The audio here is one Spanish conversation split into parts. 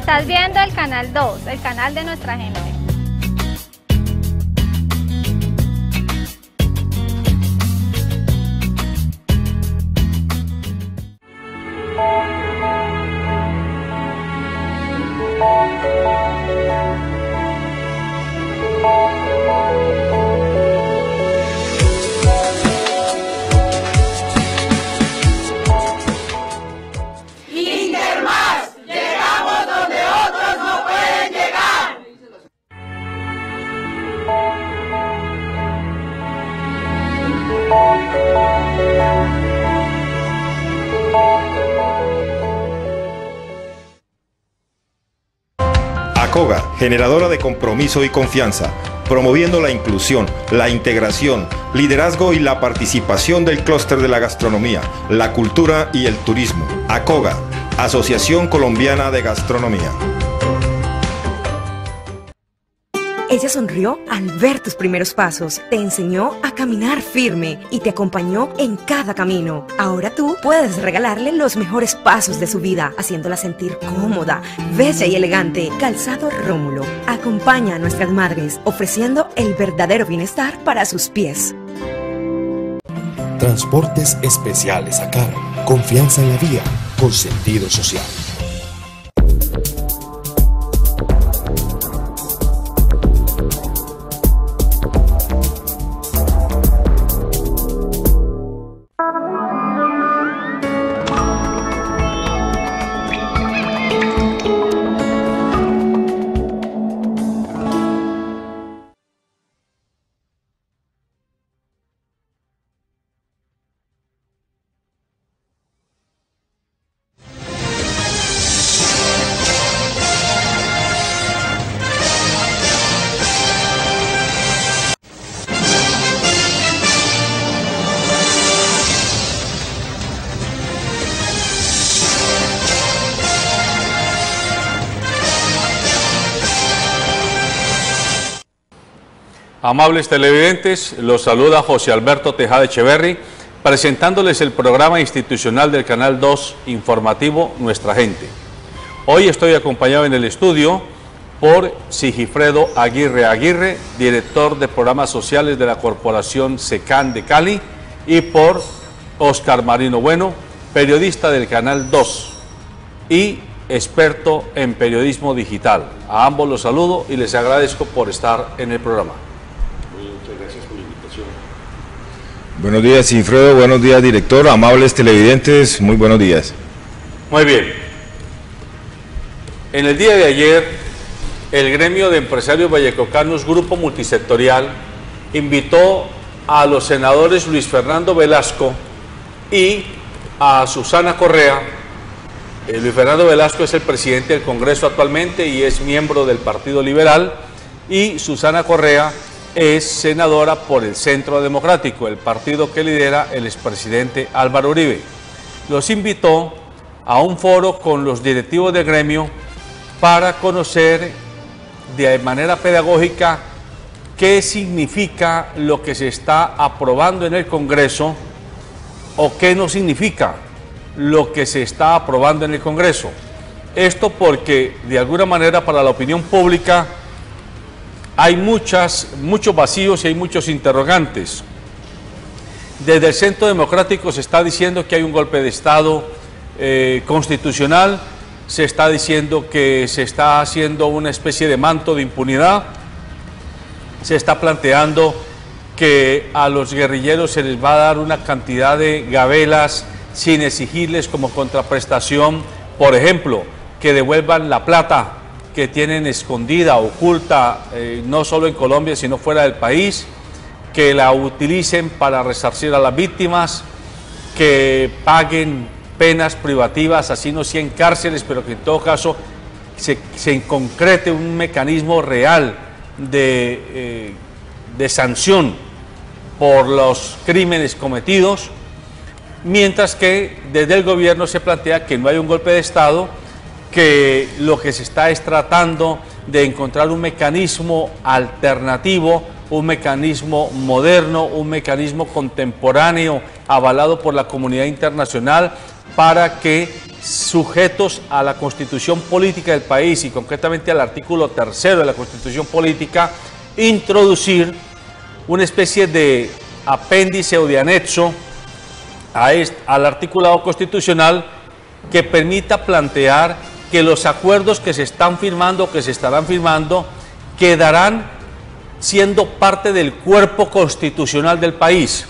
Estás viendo el Canal 2, el canal de nuestra gente. Intermás, llegamos donde otros no pueden llegar. ACOGA, generadora de compromiso y confianza, promoviendo la inclusión, la integración, liderazgo y la participación del clúster de la gastronomía, la cultura y el turismo. ACOGA, Asociación Colombiana de Gastronomía. Ella sonrió al ver tus primeros pasos, te enseñó a caminar firme y te acompañó en cada camino. Ahora tú puedes regalarle los mejores pasos de su vida, haciéndola sentir cómoda, bella y elegante. Calzado Rómulo acompaña a nuestras madres, ofreciendo el verdadero bienestar para sus pies. Transportes especiales ACAR. Confianza en la vía, con sentido social. Amables televidentes, los saluda José Alberto Tejada Echeverri, presentándoles el programa institucional del Canal 2 informativo Nuestra Gente. Hoy estoy acompañado en el estudio por Sigifredo Aguirre, director de programas sociales de la Corporación SECAN de Cali, y por Oscar Marino Bueno, periodista del Canal 2 y experto en periodismo digital. A ambos los saludo y les agradezco por estar en el programa. Muchas gracias por la invitación. Buenos días, Sigifredo, buenos días, director, amables televidentes, muy buenos días. Muy bien. En el día de ayer, el gremio de empresarios vallecocanos, grupo multisectorial, invitó a los senadores Luis Fernando Velasco y a Susana Correa. Luis Fernando Velasco es el presidente del Congreso actualmente y es miembro del Partido Liberal, y Susana Correa es senadora por el Centro Democrático, el partido que lidera el expresidente Álvaro Uribe. Los invitó a un foro con los directivos del gremio para conocer de manera pedagógica qué significa lo que se está aprobando en el Congreso o qué no significa lo que se está aprobando en el Congreso. Esto porque de alguna manera para la opinión pública hay muchos vacíos y hay muchos interrogantes. Desde el Centro Democrático se está diciendo que hay un golpe de Estado constitucional, se está diciendo que se está haciendo una especie de manto de impunidad, se está planteando que a los guerrilleros se les va a dar una cantidad de gabelas sin exigirles como contraprestación, por ejemplo, que devuelvan la plata que tienen escondida, oculta, no solo en Colombia, sino fuera del país, que la utilicen para resarcir a las víctimas, que paguen penas privativas, así no sea en cárceles, pero que en todo caso se concrete un mecanismo real de sanción por los crímenes cometidos, mientras que desde el gobierno se plantea que no hay un golpe de Estado, que lo que se está es tratando de encontrar un mecanismo alternativo, un mecanismo moderno, un mecanismo contemporáneo avalado por la comunidad internacional para que sujetos a la constitución política del país y concretamente al artículo 3 de la constitución política, introducir una especie de apéndice o de anexo al articulado constitucional que permita plantear que los acuerdos que se están firmando, que se estarán firmando, quedarán siendo parte del cuerpo constitucional del país.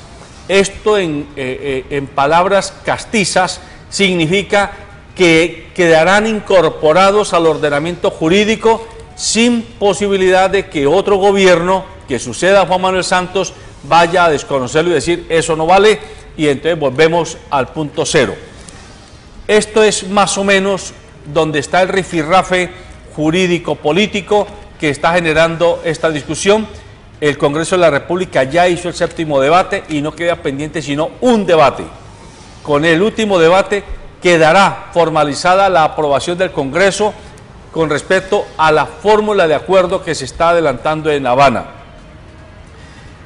Esto en palabras castizas significa que quedarán incorporados al ordenamiento jurídico sin posibilidad de que otro gobierno que suceda a Juan Manuel Santos vaya a desconocerlo y decir eso no vale, y entonces volvemos al punto cero. Esto es más o menos donde está el rifirrafe jurídico-político que está generando esta discusión. El Congreso de la República ya hizo el 7º debate y no queda pendiente sino un debate. Con el último debate quedará formalizada la aprobación del Congreso con respecto a la fórmula de acuerdo que se está adelantando en La Habana.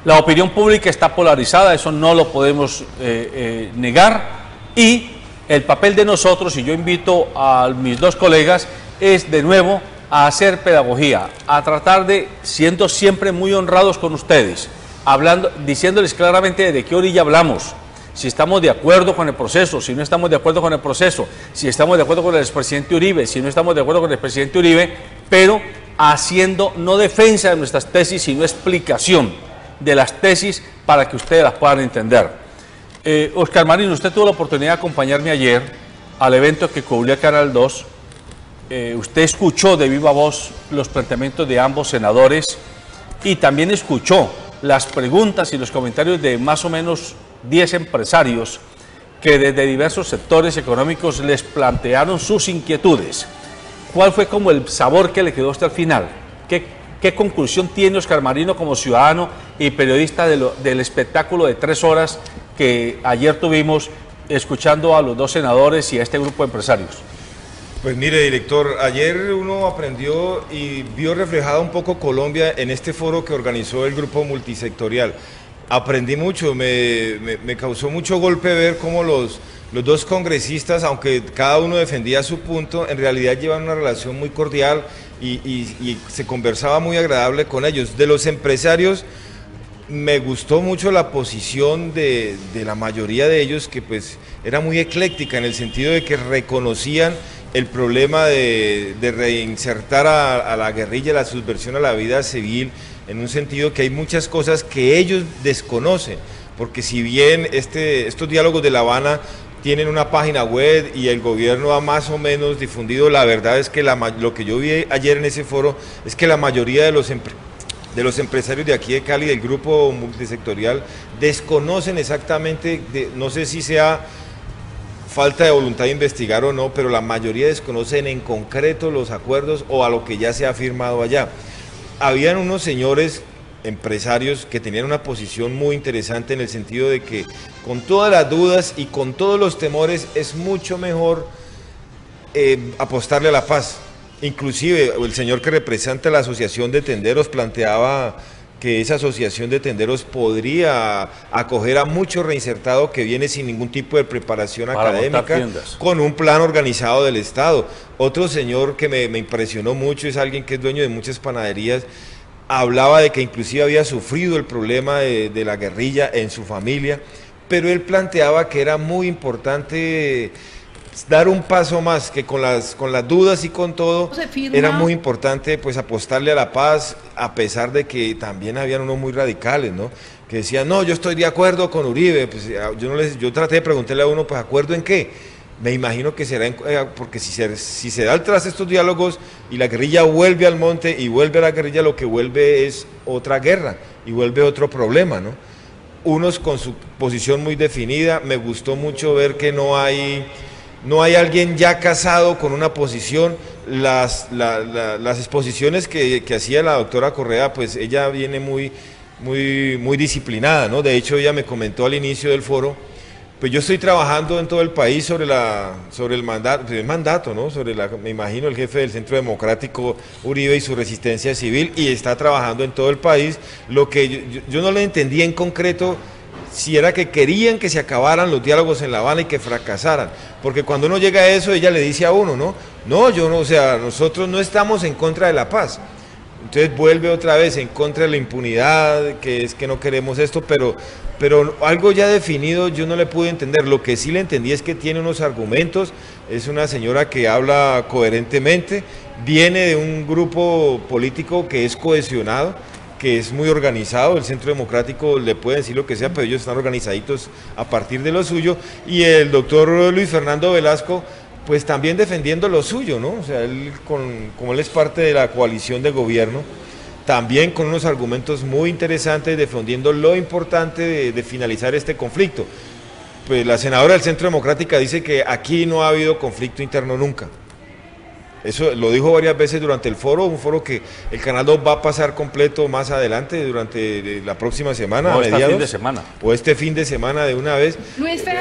La opinión pública está polarizada, eso no lo podemos negar, y el papel de nosotros, y yo invito a mis dos colegas, es de nuevo a hacer pedagogía, a tratar de, siendo siempre muy honrados con ustedes, diciéndoles claramente de qué orilla hablamos, si estamos de acuerdo con el proceso, si no estamos de acuerdo con el proceso, si estamos de acuerdo con el expresidente Uribe, si no estamos de acuerdo con el expresidente Uribe, pero haciendo no defensa de nuestras tesis, sino explicación de las tesis para que ustedes las puedan entender. Oscar Marín, usted tuvo la oportunidad de acompañarme ayer al evento que cubrió Canal 2. Usted escuchó de viva voz los planteamientos de ambos senadores y también escuchó las preguntas y los comentarios de más o menos 10 empresarios que desde diversos sectores económicos les plantearon sus inquietudes. ¿Cuál fue como el sabor que le quedó hasta el final? ¿Qué conclusión tiene Oscar Marino como ciudadano y periodista del espectáculo de 3 horas que ayer tuvimos escuchando a los dos senadores y a este grupo de empresarios? Pues mire, director, ayer uno aprendió y vio reflejada un poco Colombia en este foro que organizó el grupo multisectorial. Aprendí mucho, me causó mucho golpe ver cómo los dos congresistas, aunque cada uno defendía su punto, en realidad llevan una relación muy cordial y se conversaba muy agradable con ellos. De los empresarios, me gustó mucho la posición de la mayoría de ellos, que pues era muy ecléctica en el sentido de que reconocían el problema de reinsertar a la guerrilla, la subversión a la vida civil, en un sentido que hay muchas cosas que ellos desconocen, porque si bien estos diálogos de La Habana tienen una página web y el gobierno ha más o menos difundido, la verdad es que lo que yo vi ayer en ese foro es que la mayoría de los empresarios de aquí de Cali, del grupo multisectorial, desconocen exactamente, no sé si sea falta de voluntad de investigar o no, pero la mayoría desconocen en concreto los acuerdos o a lo que ya se ha firmado allá. Habían unos señores empresarios que tenían una posición muy interesante en el sentido de que con todas las dudas y con todos los temores es mucho mejor apostarle a la paz. Inclusive el señor que representa la Asociación de Tenderos planteaba que esa asociación de tenderos podría acoger a mucho reinsertado que viene sin ningún tipo de preparación académica, con un plan organizado del Estado. Otro señor que me impresionó mucho, es alguien que es dueño de muchas panaderías, hablaba de que inclusive había sufrido el problema de la guerrilla en su familia, pero él planteaba que era muy importante dar un paso más, que con las dudas y con todo, era muy importante pues apostarle a la paz, a pesar de que también habían unos muy radicales, ¿no? Que decían, no, yo estoy de acuerdo con Uribe, pues yo traté de preguntarle a uno, pues ¿acuerdo en qué? Me imagino que será, porque si se da al traste estos diálogos y la guerrilla vuelve al monte y vuelve a la guerrilla, lo que vuelve es otra guerra y vuelve otro problema, ¿no? Unos con su posición muy definida, me gustó mucho ver que no hay alguien ya casado con una posición. Las exposiciones que hacía la doctora Correa, pues ella viene muy disciplinada, ¿no? De hecho, ella me comentó al inicio del foro, pues yo estoy trabajando en todo el país sobre el mandato, ¿no? Me imagino el jefe del Centro Democrático Uribe y su resistencia civil, y está trabajando en todo el país. Lo que yo no le entendí en concreto, si era que querían que se acabaran los diálogos en La Habana y que fracasaran, porque cuando uno llega a eso, ella le dice a uno, no, yo no, o sea, nosotros no estamos en contra de la paz. Entonces vuelve otra vez en contra de la impunidad, que es que no queremos esto, pero algo ya definido yo no le pude entender. Lo que sí le entendí es que tiene unos argumentos, es una señora que habla coherentemente, viene de un grupo político que es cohesionado, que es muy organizado. El Centro Democrático le puede decir lo que sea, pero ellos están organizaditos a partir de lo suyo, y el doctor Luis Fernando Velasco pues también defendiendo lo suyo, ¿no? O sea, él como él es parte de la coalición de gobierno, también con unos argumentos muy interesantes defendiendo lo importante de finalizar este conflicto. Pues la senadora del Centro Democrático dice que aquí no ha habido conflicto interno nunca. Eso lo dijo varias veces durante el foro, un foro que el Canal 2 va a pasar completo más adelante, durante la próxima semana, o este fin de semana de una vez.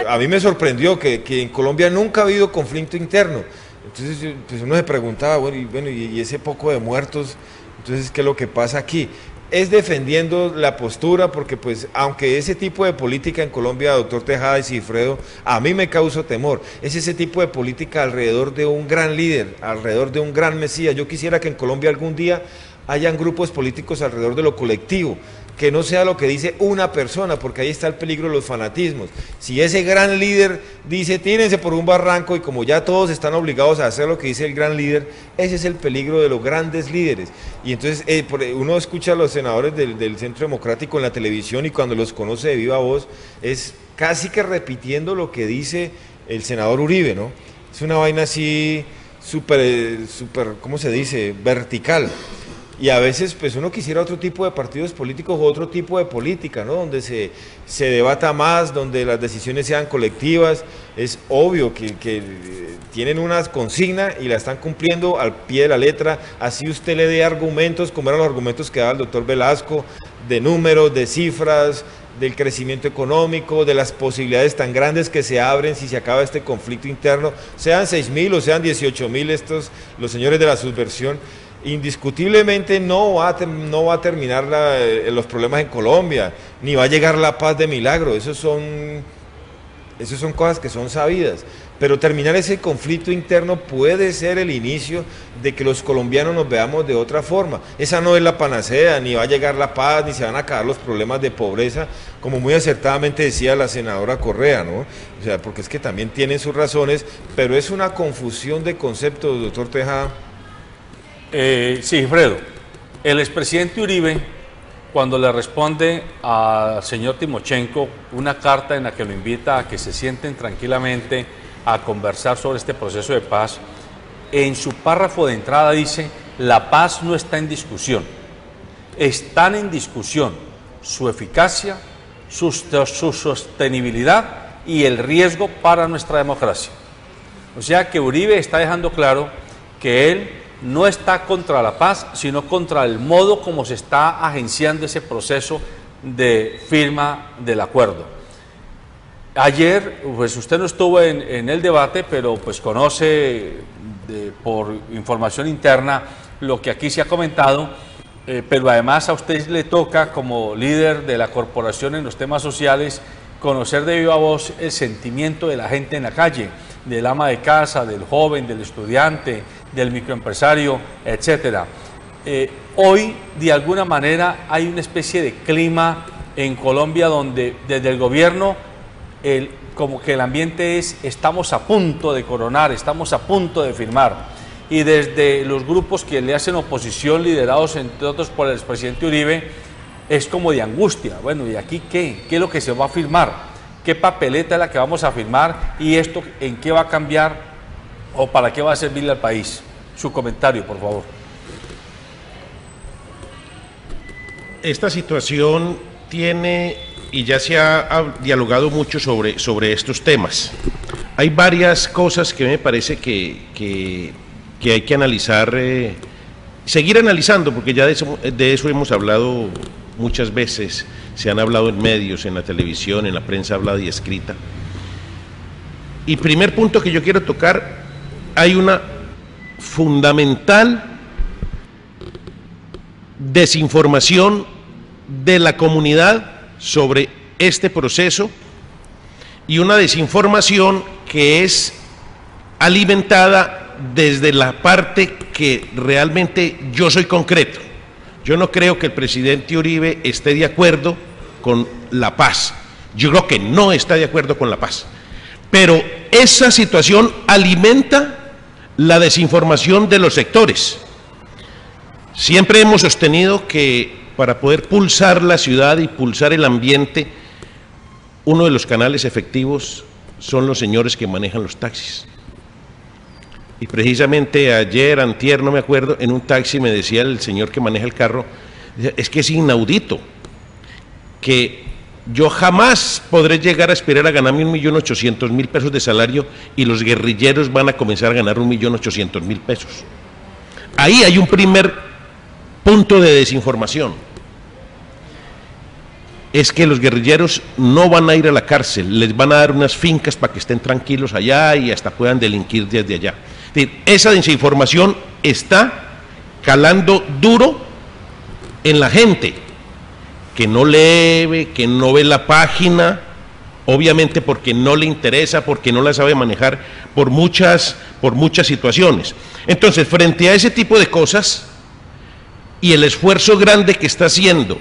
A mí me sorprendió que en Colombia nunca ha habido conflicto interno. Entonces pues uno se preguntaba, bueno, y ese poco de muertos, entonces ¿qué es lo que pasa aquí? Es defendiendo la postura, porque pues aunque ese tipo de política en Colombia, doctor Tejada y Sigfredo, a mí me causa temor, es ese tipo de política alrededor de un gran líder, alrededor de un gran mesías. Yo quisiera que en Colombia algún día hayan grupos políticos alrededor de lo colectivo, que no sea lo que dice una persona, porque ahí está el peligro de los fanatismos. Si ese gran líder dice tírense por un barranco, y como ya todos están obligados a hacer lo que dice el gran líder, ese es el peligro de los grandes líderes. Y entonces uno escucha a los senadores del Centro Democrático en la televisión, y cuando los conoce de viva voz es casi que repitiendo lo que dice el senador Uribe, ¿no? Es una vaina así súper, ¿cómo se dice?, vertical. Y a veces pues uno quisiera otro tipo de partidos políticos o otro tipo de política, ¿no? Donde se debata más, donde las decisiones sean colectivas. Es obvio que tienen una consigna y la están cumpliendo al pie de la letra, así usted le dé argumentos, como eran los argumentos que daba el doctor Velasco, de números, de cifras, del crecimiento económico, de las posibilidades tan grandes que se abren si se acaba este conflicto interno, sean 6.000 o sean 18.000 los señores de la subversión. Indiscutiblemente no va a terminar los problemas en Colombia, ni va a llegar la paz de milagro. Esas son cosas que son sabidas, pero terminar ese conflicto interno puede ser el inicio de que los colombianos nos veamos de otra forma. Esa no es la panacea, ni va a llegar la paz, ni se van a acabar los problemas de pobreza, como muy acertadamente decía la senadora Correa, ¿no? O sea, porque es que también tienen sus razones, pero es una confusión de conceptos, doctor Tejada. Sí, Fredo, el expresidente Uribe, cuando le responde al señor Timochenko una carta en la que lo invita a que se sienten tranquilamente a conversar sobre este proceso de paz, en su párrafo de entrada dice: la paz no está en discusión, están en discusión su eficacia, su sostenibilidad y el riesgo para nuestra democracia. O sea que Uribe está dejando claro que él no está contra la paz, sino contra el modo como se está agenciando ese proceso de firma del acuerdo. Ayer, pues usted no estuvo en el debate, pero pues conoce por información interna lo que aquí se ha comentado, pero además a usted le toca, como líder de la corporación en los temas sociales, conocer de viva voz el sentimiento de la gente en la calle, del ama de casa, del joven, del estudiante, del microempresario, etcétera. Hoy, de alguna manera, hay una especie de clima en Colombia donde desde el gobierno, como que el ambiente es: estamos a punto de coronar, estamos a punto de firmar. Y desde los grupos que le hacen oposición, liderados entre otros por el expresidente Uribe, es como de angustia. Bueno, ¿y aquí qué? ¿Qué es lo que se va a firmar? ¿Qué papeleta es la que vamos a firmar? ¿Y esto en qué va a cambiar o para qué va a servirle al país? Su comentario, por favor. Esta situación tiene, y ya se ha dialogado mucho sobre estos temas. Hay varias cosas que me parece que hay que analizar, seguir analizando, porque ya de eso hemos hablado muchas veces, se han hablado en medios, en la televisión, en la prensa hablada y escrita. Y primer punto que yo quiero tocar: hay una fundamental desinformación de la comunidad sobre este proceso y una desinformación que es alimentada desde la parte que realmente yo soy concreto. Yo no creo que el presidente Uribe esté de acuerdo con la paz. Yo creo que no está de acuerdo con la paz. Pero esa situación alimenta la desinformación de los sectores. Siempre hemos sostenido que para poder pulsar la ciudad y pulsar el ambiente, uno de los canales efectivos son los señores que manejan los taxis. Y precisamente ayer, antier, no me acuerdo, en un taxi me decía el señor que maneja el carro, es que es inaudito que yo jamás podré llegar a aspirar a ganarme 1.800.000 pesos de salario y los guerrilleros van a comenzar a ganar 1.800.000 pesos. Ahí hay un primer punto de desinformación. Es que los guerrilleros no van a ir a la cárcel, les van a dar unas fincas para que estén tranquilos allá y hasta puedan delinquir desde allá. Es decir, esa desinformación está calando duro en la gente que no lee, que no ve la página, obviamente porque no le interesa, porque no la sabe manejar por muchas situaciones. Entonces, frente a ese tipo de cosas y el esfuerzo grande que está haciendo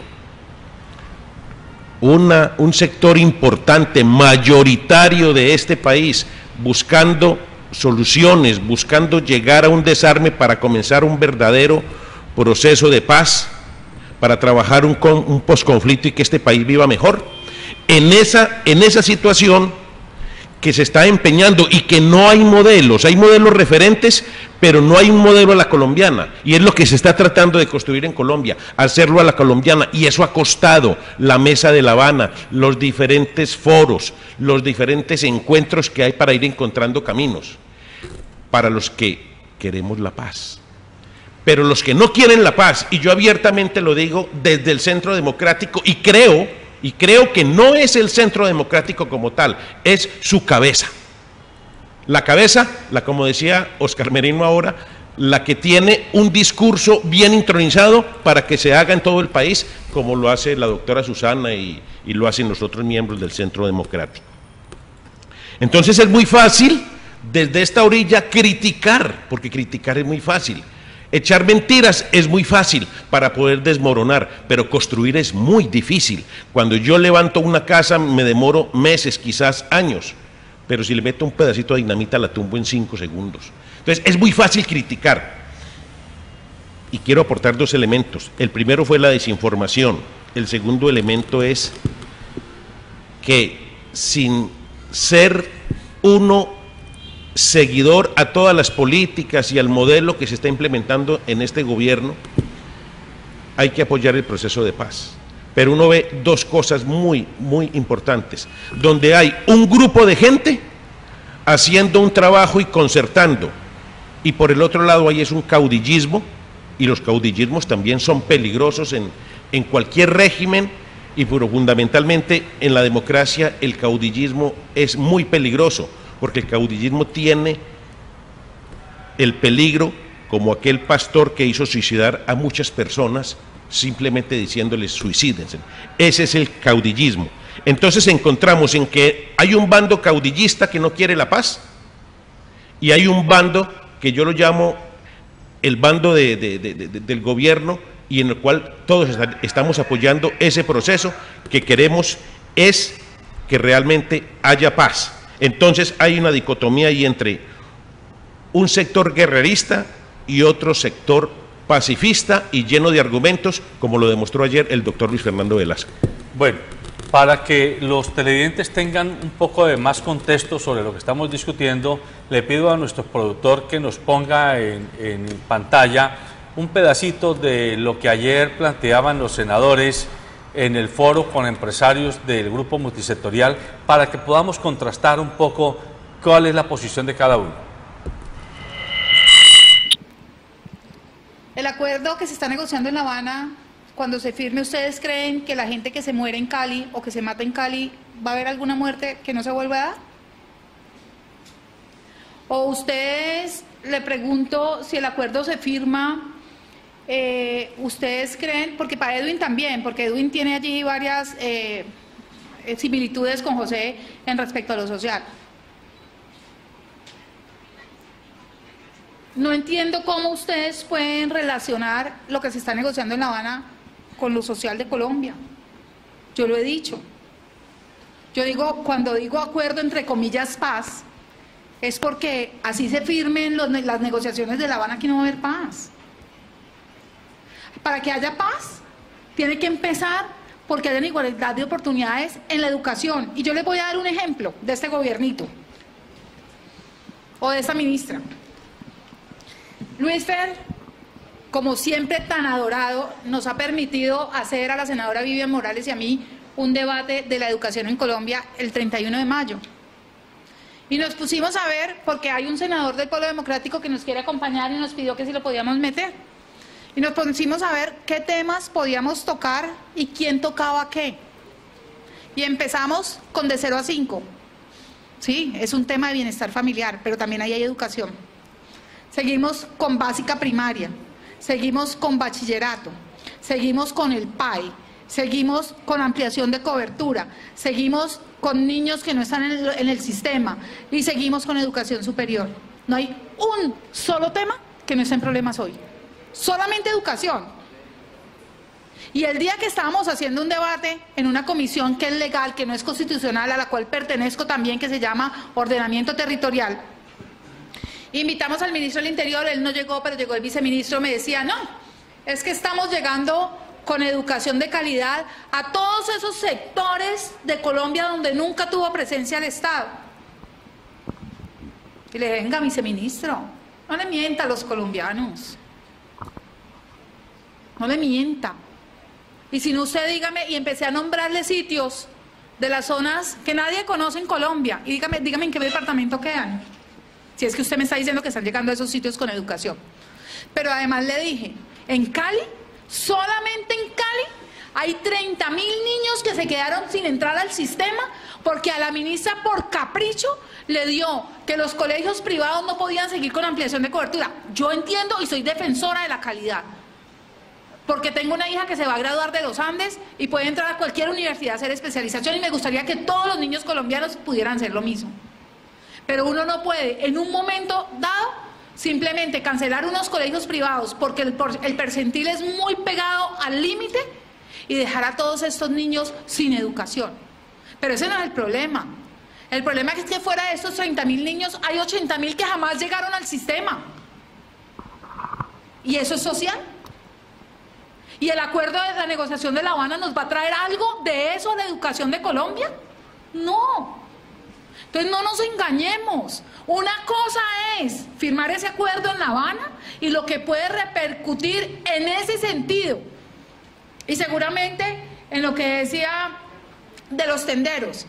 un sector importante, mayoritario de este país, buscando soluciones, buscando llegar a un desarme para comenzar un verdadero proceso de paz, para trabajar un posconflicto y que este país viva mejor. En esa situación que se está empeñando y que no hay modelos referentes, pero no hay un modelo a la colombiana, y es lo que se está tratando de construir en Colombia, hacerlo a la colombiana, y eso ha costado la Mesa de La Habana, los diferentes foros, los diferentes encuentros que hay para ir encontrando caminos, para los que queremos la paz. Pero los que no quieren la paz, y yo abiertamente lo digo desde el Centro Democrático, y creo que no es el Centro Democrático como tal, es su cabeza. La cabeza, como decía Oscar Merino ahora, la que tiene un discurso bien intronizado para que se haga en todo el país, como lo hace la doctora Susana y lo hacen los otros miembros del Centro Democrático. Entonces es muy fácil desde esta orilla criticar, porque criticar es muy fácil. Echar mentiras es muy fácil para poder desmoronar, pero construir es muy difícil. Cuando yo levanto una casa me demoro meses, quizás años, pero si le meto un pedacito de dinamita la tumbo en 5 segundos. Entonces es muy fácil criticar. Y quiero aportar 2 elementos. El primero fue la desinformación. El segundo elemento es que sin ser uno seguidor a todas las políticas y al modelo que se está implementando en este gobierno, hay que apoyar el proceso de paz. Pero uno ve 2 cosas muy importantes, donde hay un grupo de gente haciendo un trabajo y concertando, y por el otro lado hay es un caudillismo, y los caudillismos también son peligrosos en cualquier régimen, y pero fundamentalmente en la democracia el caudillismo es muy peligroso, porque el caudillismo tiene el peligro, como aquel pastor que hizo suicidar a muchas personas simplemente diciéndoles suicídense. Ese es el caudillismo. Entonces encontramos en que hay un bando caudillista que no quiere la paz y hay un bando que yo lo llamo el bando del gobierno, y en el cual todos estamos apoyando ese proceso. Que queremos es que realmente haya paz. Entonces hay una dicotomía ahí entre un sector guerrerista y otro sector pacifista y lleno de argumentos, como lo demostró ayer el doctor Luis Fernando Velasco. Bueno, para que los televidentes tengan un poco de más contexto sobre lo que estamos discutiendo, le pido a nuestro productor que nos ponga en pantalla un pedacito de lo que ayer planteaban los senadores en el foro con empresarios del grupo multisectorial, para que podamos contrastar un poco cuál es la posición de cada uno. El acuerdo que se está negociando en La Habana, cuando se firme, ¿ustedes creen que la gente que se muere en Cali o que se mata en Cali va a haber alguna muerte que no se vuelva a dar? O ustedes, le pregunto, si el acuerdo se firma, ¿ustedes creen, porque para Edwin también, porque Edwin tiene allí varias similitudes con José en respecto a lo social. No entiendo cómo ustedes pueden relacionar lo que se está negociando en La Habana con lo social de Colombia. Yo lo he dicho. Yo digo, cuando digo acuerdo entre comillas paz, es porque así se firmen las negociaciones de La Habana, que no va a haber paz. Para que haya paz, tiene que empezar porque haya igualdad de oportunidades en la educación. Y yo les voy a dar un ejemplo de este gobiernito o de esta ministra. Luis Fer, como siempre tan adorado, nos ha permitido hacer a la senadora Vivian Morales y a mí un debate de la educación en Colombia el 31 de mayo. Y nos pusimos a ver, porque hay un senador del Polo Democrático que nos quiere acompañar y nos pidió que si lo podíamos meter. Y nos pusimos a ver qué temas podíamos tocar y quién tocaba qué. Y empezamos con de 0 a 5. Sí, es un tema de bienestar familiar, pero también ahí hay educación. Seguimos con básica primaria, seguimos con bachillerato, seguimos con el PAE, seguimos con ampliación de cobertura, seguimos con niños que no están en el sistema y seguimos con educación superior. No hay un solo tema que no esté en problemas hoy. Solamente educación. Y el día que estábamos haciendo un debate en una comisión que es legal, que no es constitucional, a la cual pertenezco también, que se llama Ordenamiento Territorial, invitamos al ministro del Interior, él no llegó, pero llegó el viceministro, me decía, no, es que estamos llegando con educación de calidad a todos esos sectores de Colombia donde nunca tuvo presencia el Estado. Y le venga, viceministro, no le mienta a los colombianos. No le mienta. Y si no, usted dígame, y empecé a nombrarle sitios de las zonas que nadie conoce en Colombia, y dígame en qué departamento quedan. Si es que usted me está diciendo que están llegando a esos sitios con educación. Pero además le dije, en Cali, solamente en Cali, hay 30.000 niños que se quedaron sin entrar al sistema porque a la ministra por capricho le dio que los colegios privados no podían seguir con ampliación de cobertura. Yo entiendo y soy defensora de la calidad, porque tengo una hija que se va a graduar de los Andes y puede entrar a cualquier universidad a hacer especialización y me gustaría que todos los niños colombianos pudieran hacer lo mismo. Pero uno no puede en un momento dado simplemente cancelar unos colegios privados porque el percentil es muy pegado al límite y dejar a todos estos niños sin educación. Pero ese no es el problema. El problema es que fuera de estos 30.000 niños hay 80.000 que jamás llegaron al sistema. ¿Y eso es social? ¿Y el acuerdo de la negociación de La Habana nos va a traer algo de eso a la educación de Colombia? No. Entonces no nos engañemos. Una cosa es firmar ese acuerdo en La Habana y lo que puede repercutir en ese sentido. Y seguramente en lo que decía de los tenderos.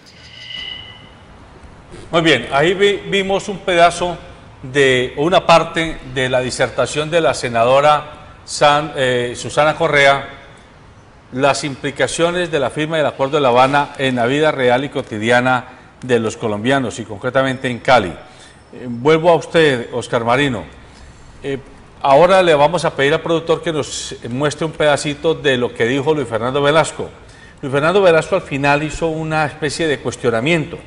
Muy bien, ahí vimos un pedazo de una parte de la disertación de la senadora Susana Correa, las implicaciones de la firma del Acuerdo de La Habana en la vida real y cotidiana de los colombianos y concretamente en Cali. Vuelvo a usted, Oscar Marino. Ahora le vamos a pedir al productor que nos muestre un pedacito de lo que dijo Luis Fernando Velasco. Luis Fernando Velasco al final hizo una especie de cuestionamiento,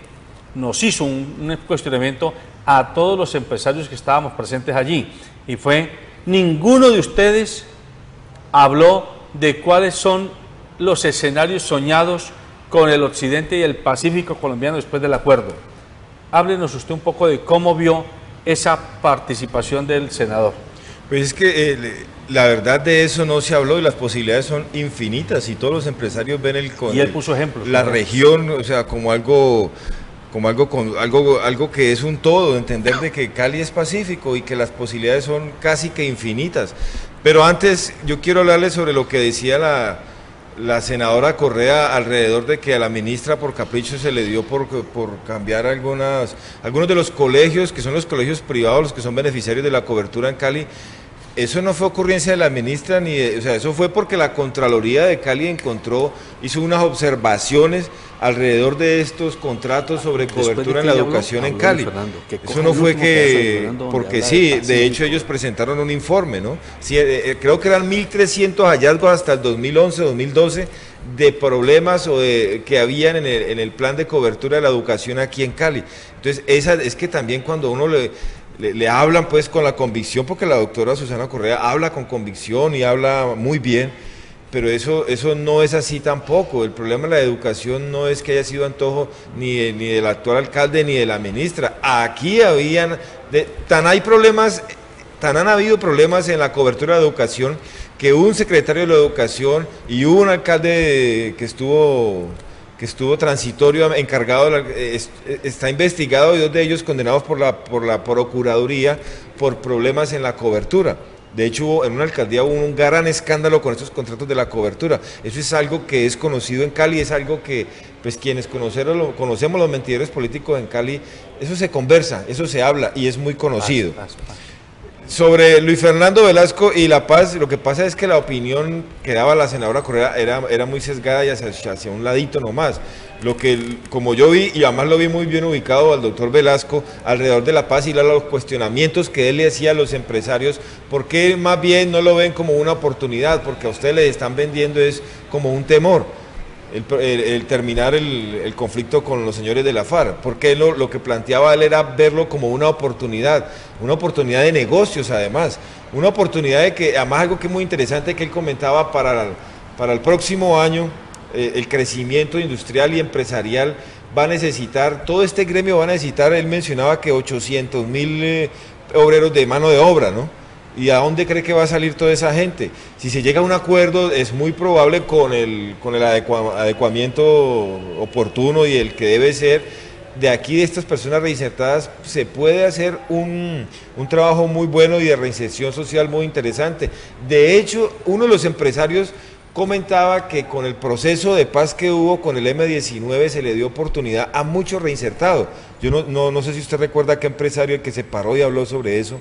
nos hizo un cuestionamiento a todos los empresarios que estábamos presentes allí, y fue: ninguno de ustedes habló de cuáles son los escenarios soñados con el occidente y el Pacífico colombiano después del acuerdo. Háblenos usted un poco de cómo vio esa participación del senador. Pues es que la verdad de eso no se habló y las posibilidades son infinitas y todos los empresarios ven y él puso ejemplos, la región, o sea, como algo que es un todo, entender de que Cali es pacífico y que las posibilidades son casi que infinitas. Pero antes yo quiero hablarles sobre lo que decía la senadora Correa alrededor de que a la ministra por capricho se le dio por cambiar algunos de los colegios, que son los colegios privados, los que son beneficiarios de la cobertura en Cali, Eso no fue ocurrencia de la ministra, o sea, eso fue porque la Contraloría de Cali hizo unas observaciones alrededor de estos contratos sobre cobertura en la educación en Cali. Eso no fue porque sí, de hecho ellos presentaron un informe, ¿no? Sí, creo que eran 1.300 hallazgos hasta el 2011, 2012 de problemas que habían en el plan de cobertura de la educación aquí en Cali. Entonces, es que también cuando uno le hablan pues con la convicción, porque la doctora Susana Correa habla con convicción y habla muy bien, pero eso no es así tampoco. El problema de la educación no es que haya sido antojo ni del actual alcalde ni de la ministra. Aquí tan han habido problemas en la cobertura de la educación que un secretario de la educación y un alcalde que estuvo transitorio encargado, está investigado y 2 de ellos condenados por la Procuraduría por problemas en la cobertura. De hecho, en una alcaldía hubo un gran escándalo con estos contratos de la cobertura. Eso es algo que es conocido en Cali, es algo que pues quienes conocemos los mentideros políticos en Cali, eso se conversa, eso se habla y es muy conocido. Sobre Luis Fernando Velasco y La Paz, lo que pasa es que la opinión que daba la senadora Correa era muy sesgada y hacia un ladito nomás. Como yo vi, y además lo vi muy bien ubicado al doctor Velasco, alrededor de La Paz y los cuestionamientos que él le hacía a los empresarios, ¿por qué más bien no lo ven como una oportunidad? Porque a ustedes les están vendiendo es como un temor. El terminar el conflicto con los señores de la FARC, porque lo que planteaba él era verlo como una oportunidad de negocios además, una oportunidad de que, además algo que es muy interesante que él comentaba para el próximo año, el crecimiento industrial y empresarial va a necesitar, todo este gremio va a necesitar, él mencionaba que 800.000 obreros de mano de obra, ¿no? ¿Y a dónde cree que va a salir toda esa gente? Si se llega a un acuerdo, es muy probable con el adecuamiento oportuno y el que debe ser, de aquí de estas personas reinsertadas, se puede hacer un trabajo muy bueno y de reinserción social muy interesante. De hecho, uno de los empresarios comentaba que con el proceso de paz que hubo con el M-19 se le dio oportunidad a muchos reinsertados. Yo no sé si usted recuerda qué empresario el que se paró y habló sobre eso,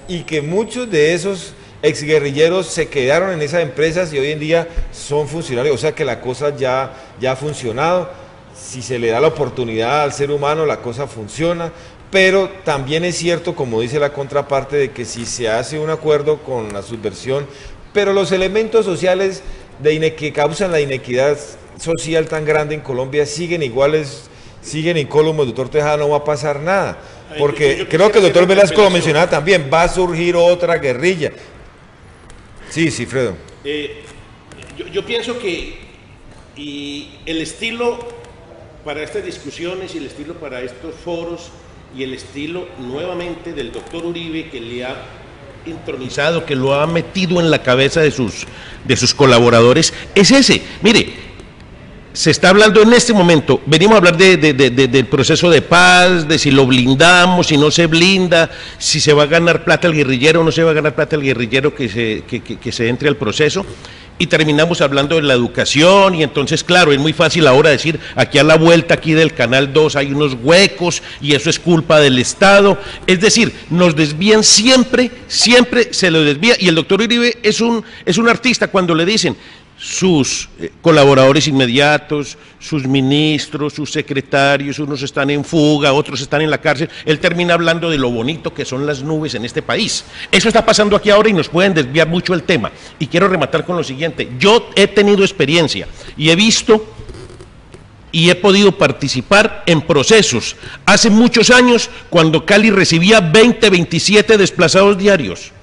y que muchos de esos exguerrilleros se quedaron en esas empresas y hoy en día son funcionarios, o sea que la cosa ya ha funcionado. Si se le da la oportunidad al ser humano, la cosa funciona, pero también es cierto, como dice la contraparte, de que si se hace un acuerdo con la subversión, pero los elementos sociales que causan la inequidad social tan grande en Colombia siguen iguales, siguen incólumes, doctor Tejada, no va a pasar nada. Porque creo que el doctor Velasco lo mencionaba también, va a surgir otra guerrilla. Sí, Fredo. Yo pienso que el estilo para estas discusiones y el estilo para estos foros y el estilo nuevamente del doctor Uribe, que le ha intronizado, que lo ha metido en la cabeza de sus colaboradores, es ese. Mire, se está hablando en este momento, venimos a hablar del proceso de paz, de si lo blindamos, si no se blinda, si se va a ganar plata el guerrillero o no se va a ganar plata el guerrillero que se entre al proceso, y terminamos hablando de la educación, y entonces claro, es muy fácil ahora decir, aquí a la vuelta aquí del Canal 2 hay unos huecos, y eso es culpa del Estado, es decir, nos desvían siempre se lo desvía, y el doctor Uribe es un artista cuando le dicen, sus colaboradores inmediatos, sus ministros, sus secretarios, unos están en fuga, otros están en la cárcel, él termina hablando de lo bonito que son las nubes en este país. Eso está pasando aquí ahora y nos pueden desviar mucho el tema. Y quiero rematar con lo siguiente, yo he tenido experiencia y he visto y he podido participar en procesos. Hace muchos años, cuando Cali recibía 20, 27 desplazados diarios,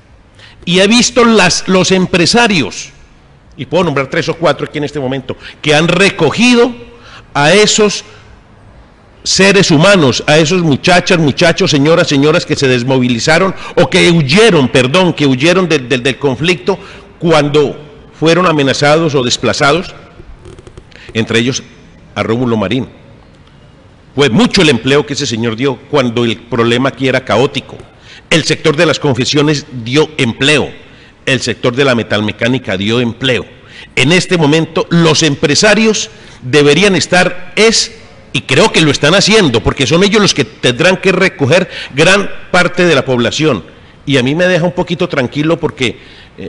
y he visto los empresarios, y puedo nombrar 3 o 4 aquí en este momento, que han recogido a esos seres humanos, a esos muchachas, muchachos, señoras que se desmovilizaron o que huyeron del conflicto cuando fueron amenazados o desplazados, entre ellos a Rómulo Marín. Fue mucho el empleo que ese señor dio cuando el problema aquí era caótico. El sector de las confesiones dio empleo. El sector de la metalmecánica dio empleo. En este momento los empresarios deberían estar, y creo que lo están haciendo, porque son ellos los que tendrán que recoger gran parte de la población, y a mí me deja un poquito tranquilo porque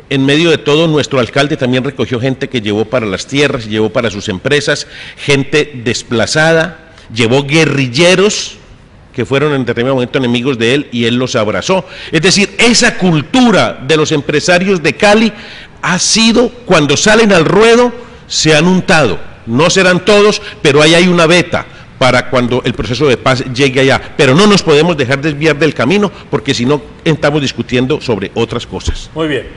en medio de todo nuestro alcalde también recogió gente que llevó para las tierras, llevó para sus empresas, gente desplazada, llevó guerrilleros que fueron en determinado momento enemigos de él y él los abrazó. Es decir, esa cultura de los empresarios de Cali ha sido, cuando salen al ruedo, se han untado. No serán todos, pero ahí hay una beta para cuando el proceso de paz llegue allá. Pero no nos podemos dejar desviar del camino, porque si no, estamos discutiendo sobre otras cosas. Muy bien.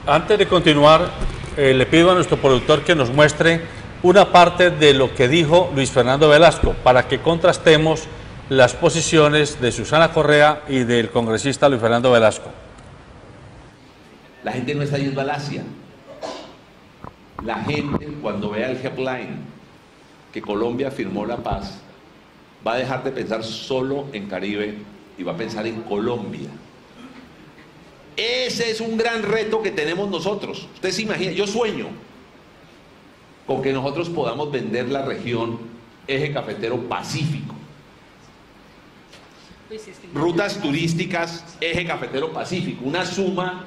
Antes de continuar, le pido a nuestro productor que nos muestre una parte de lo que dijo Luis Fernando Velasco, para que contrastemos las posiciones de Susana Correa y del congresista Luis Fernando Velasco. La gente no está yendo al Asia. La gente, cuando vea el headline que Colombia firmó la paz, va a dejar de pensar solo en Caribe y va a pensar en Colombia. Ese es un gran reto que tenemos nosotros. Usted se imagina, yo sueño con que nosotros podamos vender la región Eje Cafetero Pacífico. Rutas turísticas, Eje Cafetero Pacífico, una suma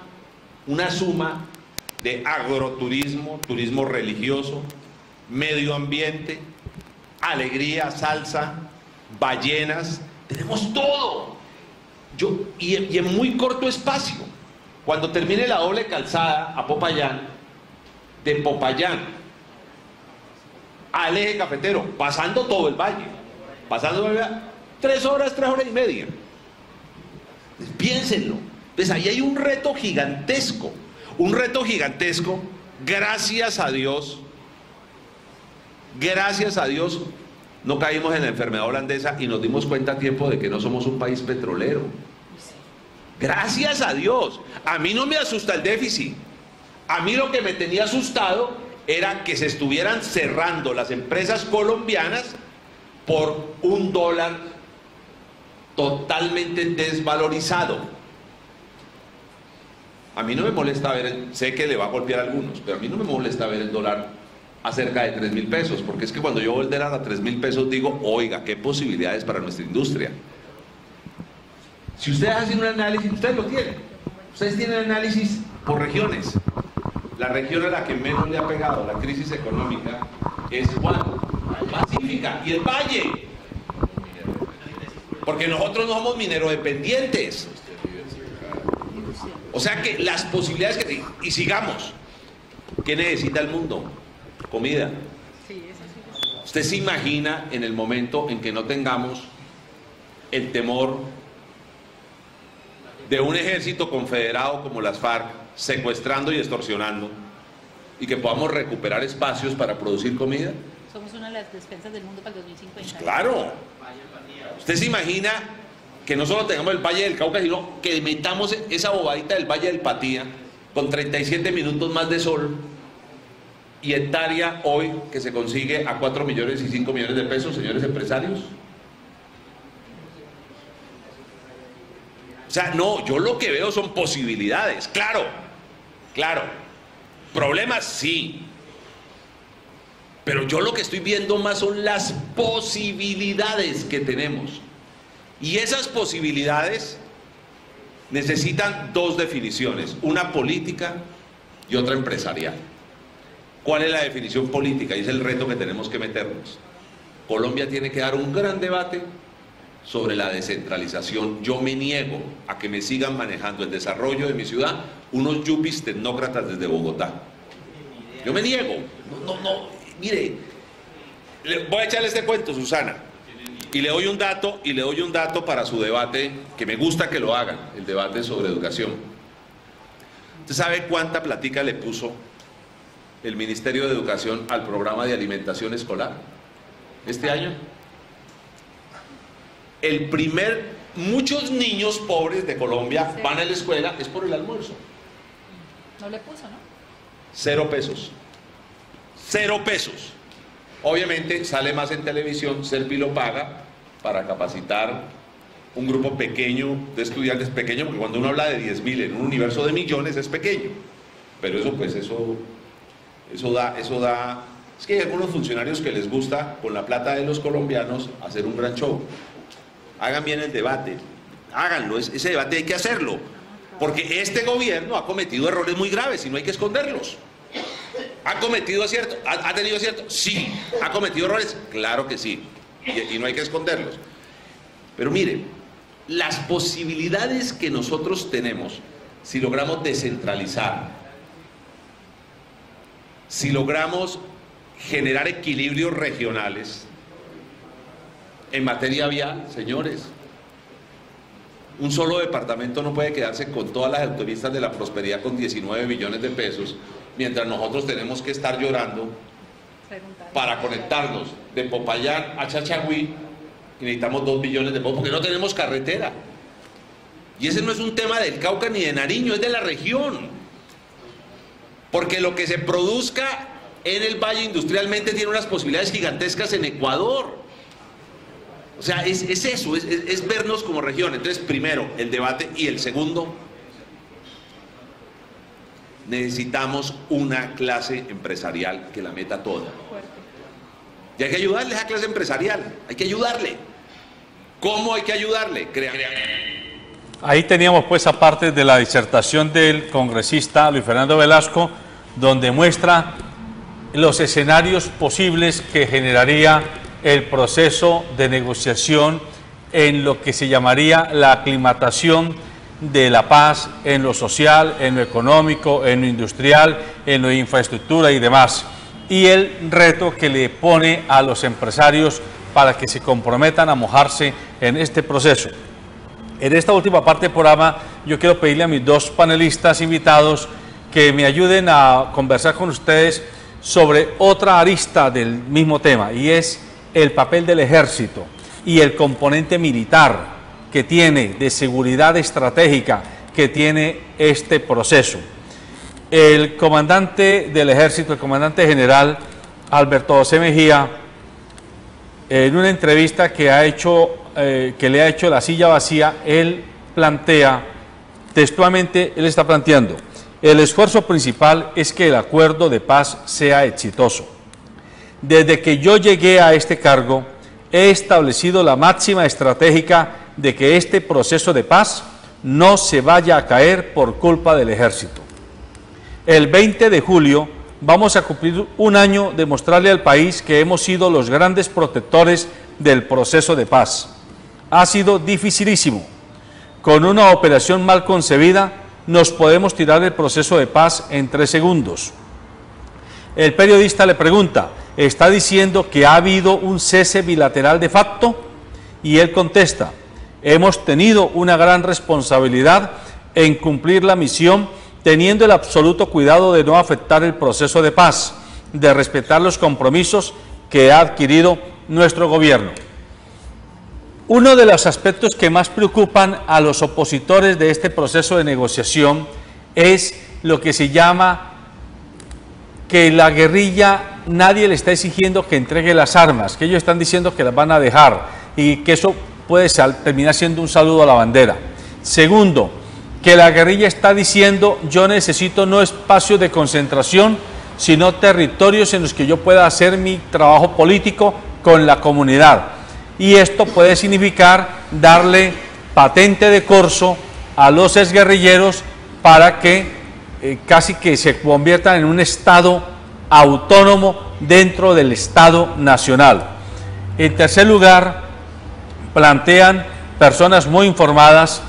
de agroturismo, turismo religioso, medio ambiente, alegría, salsa, ballenas, tenemos todo. Y en muy corto espacio, cuando termine la doble calzada a Popayán, de Popayán al Eje Cafetero, pasando todo el valle, pasando 3 horas y media. Piénsenlo. Pues ahí hay un reto gigantesco, gracias a Dios, no caímos en la enfermedad holandesa y nos dimos cuenta a tiempo de que no somos un país petrolero. Gracias a Dios. A mí no me asusta el déficit. A mí lo que me tenía asustado era que se estuvieran cerrando las empresas colombianas por $1 totalmente desvalorizado. A mí no me molesta ver, sé que le va a golpear a algunos, pero a mí no me molesta ver el dólar a cerca de 3.000 pesos, porque es que cuando yo veo el dólar a 3.000 pesos digo, oiga, qué posibilidades para nuestra industria. Si ustedes hacen un análisis, ustedes lo tienen, ustedes tienen análisis por regiones. La región a la que menos le ha pegado la crisis económica es ¿cuál? Pacífica y el Valle, porque nosotros no somos minerodependientes. O sea que las posibilidades que... Y sigamos. ¿Qué necesita el mundo? Comida. ¿Usted se imagina en el momento en que no tengamos el temor de un ejército confederado como las FARC secuestrando y extorsionando y que podamos recuperar espacios para producir comida? Somos una de las despensas del mundo para el 2050. Pues claro. ¿Usted se imagina que no solo tengamos el Valle del Cauca, sino que metamos esa bobadita del Valle del Patía con 37 minutos más de sol y hectárea hoy que se consigue a 4 millones y 5 millones de pesos, señores empresarios? O sea, no, yo lo que veo son posibilidades, claro, problemas sí, pero yo lo que estoy viendo más son las posibilidades que tenemos. Y esas posibilidades necesitan 2 definiciones, una política y otra empresarial. ¿Cuál es la definición política? Y es el reto que tenemos que meternos. Colombia tiene que dar un gran debate sobre la descentralización. Yo me niego a que me sigan manejando el desarrollo de mi ciudad unos yuppies tecnócratas desde Bogotá. Yo me niego. Mire, voy a echarle este cuento, Susana. Y le doy un dato para su debate, que me gusta que lo hagan, el debate sobre educación. ¿Usted sabe cuánta platica le puso el Ministerio de Educación al programa de alimentación escolar este año? Muchos niños pobres de Colombia van a la escuela, es por el almuerzo. No le puso, ¿no? 0 pesos. 0 pesos. Obviamente sale más en televisión, Serpi lo paga para capacitar un grupo pequeño de estudiantes, pequeño porque cuando uno habla de 10.000 en un universo de millones es pequeño, pero eso da, es que hay algunos funcionarios que les gusta con la plata de los colombianos hacer un gran show. Hagan bien el debate, háganlo, ese debate hay que hacerlo, Porque este gobierno ha cometido errores muy graves y no hay que esconderlos. ¿Ha cometido acierto? ¿Ha tenido acierto? Sí. ¿Ha cometido errores? Claro que sí. Y no hay que esconderlos. Pero mire, las posibilidades que nosotros tenemos, si logramos descentralizar, si logramos generar equilibrios regionales en materia vial, señores, un solo departamento no puede quedarse con todas las autopistas de la prosperidad con 19 billones de pesos, mientras nosotros tenemos que estar llorando para conectarnos de Popayán a Chachagüí y necesitamos 2 billones de pesos porque no tenemos carretera. Y ese no es un tema del Cauca ni de Nariño, es de la región. Porque lo que se produzca en el valle industrialmente tiene unas posibilidades gigantescas en Ecuador. O sea, es eso, es vernos como región. Entonces, primero, el debate, y el segundo, necesitamos una clase empresarial que la meta toda. Y hay que ayudarle a esa clase empresarial, hay que ayudarle. ¿Cómo hay que ayudarle? Ahí teníamos pues aparte de la disertación del congresista Luis Fernando Velasco, donde muestra los escenarios posibles que generaría el proceso de negociación en lo que se llamaría la aclimatación de la paz en lo social, en lo económico, en lo industrial, en lo de infraestructura y demás. Y el reto que le pone a los empresarios para que se comprometan a mojarse en este proceso. En esta última parte del programa yo quiero pedirle a mis dos panelistas invitados que me ayuden a conversar con ustedes sobre otra arista del mismo tema, y es el papel del ejército y el componente militar que tiene, de seguridad estratégica que tiene este proceso. El comandante del ejército, el comandante general Alberto José Mejía, en una entrevista que le ha hecho La Silla Vacía, él plantea, textualmente, él está planteando: el esfuerzo principal es que el acuerdo de paz sea exitoso. Desde que yo llegué a este cargo, he establecido la máxima estratégica de que este proceso de paz no se vaya a caer por culpa del ejército. El 20 de julio vamos a cumplir un año de mostrarle al país que hemos sido los grandes protectores del proceso de paz. Ha sido dificilísimo. Con una operación mal concebida, nos podemos tirar el proceso de paz en 3 segundos. El periodista le pregunta: ¿está diciendo que ha habido un cese bilateral de facto? Y él contesta: hemos tenido una gran responsabilidad en cumplir la misión, teniendo el absoluto cuidado de no afectar el proceso de paz, de respetar los compromisos que ha adquirido nuestro gobierno. Uno de los aspectos que más preocupan a los opositores de este proceso de negociación es lo que se llama que la guerrilla, nadie le está exigiendo que entregue las armas, que ellos están diciendo que las van a dejar y que eso puede terminar siendo un saludo a la bandera. Segundo, que la guerrilla está diciendo: yo necesito no espacios de concentración, sino territorios en los que yo pueda hacer mi trabajo político con la comunidad. Y esto puede significar darle patente de corso a los exguerrilleros para que casi que se conviertan en un Estado autónomo dentro del Estado nacional. En tercer lugar, plantean personas muy informadas,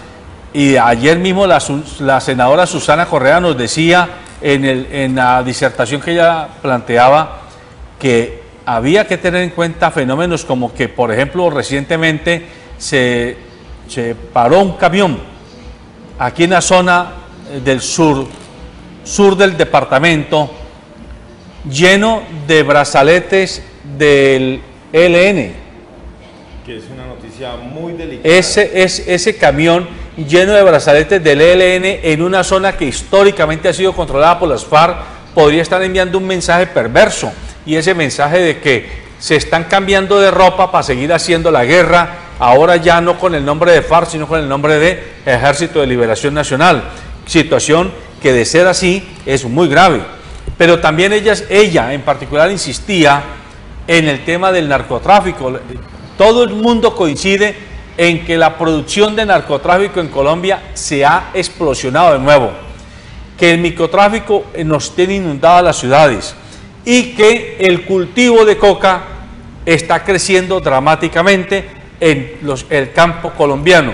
y ayer mismo la senadora Susana Correa nos decía en la disertación que ella planteaba que había que tener en cuenta fenómenos como que, por ejemplo, recientemente se paró un camión aquí en la zona del sur del departamento, lleno de brazaletes del ELN. Que es una noticia muy delicada. Ese camión lleno de brazaletes del ELN en una zona que históricamente ha sido controlada por las FARC podría estar enviando un mensaje perverso, y ese mensaje de que se están cambiando de ropa para seguir haciendo la guerra, ahora ya no con el nombre de FARC, sino con el nombre de Ejército de Liberación Nacional. Situación que, de ser así, es muy grave. Pero también ella en particular insistía en el tema del narcotráfico. Todo el mundo coincide en que la producción de narcotráfico en Colombia se ha explosionado de nuevo, que el microtráfico nos tiene inundadas las ciudades y que el cultivo de coca está creciendo dramáticamente en el campo colombiano.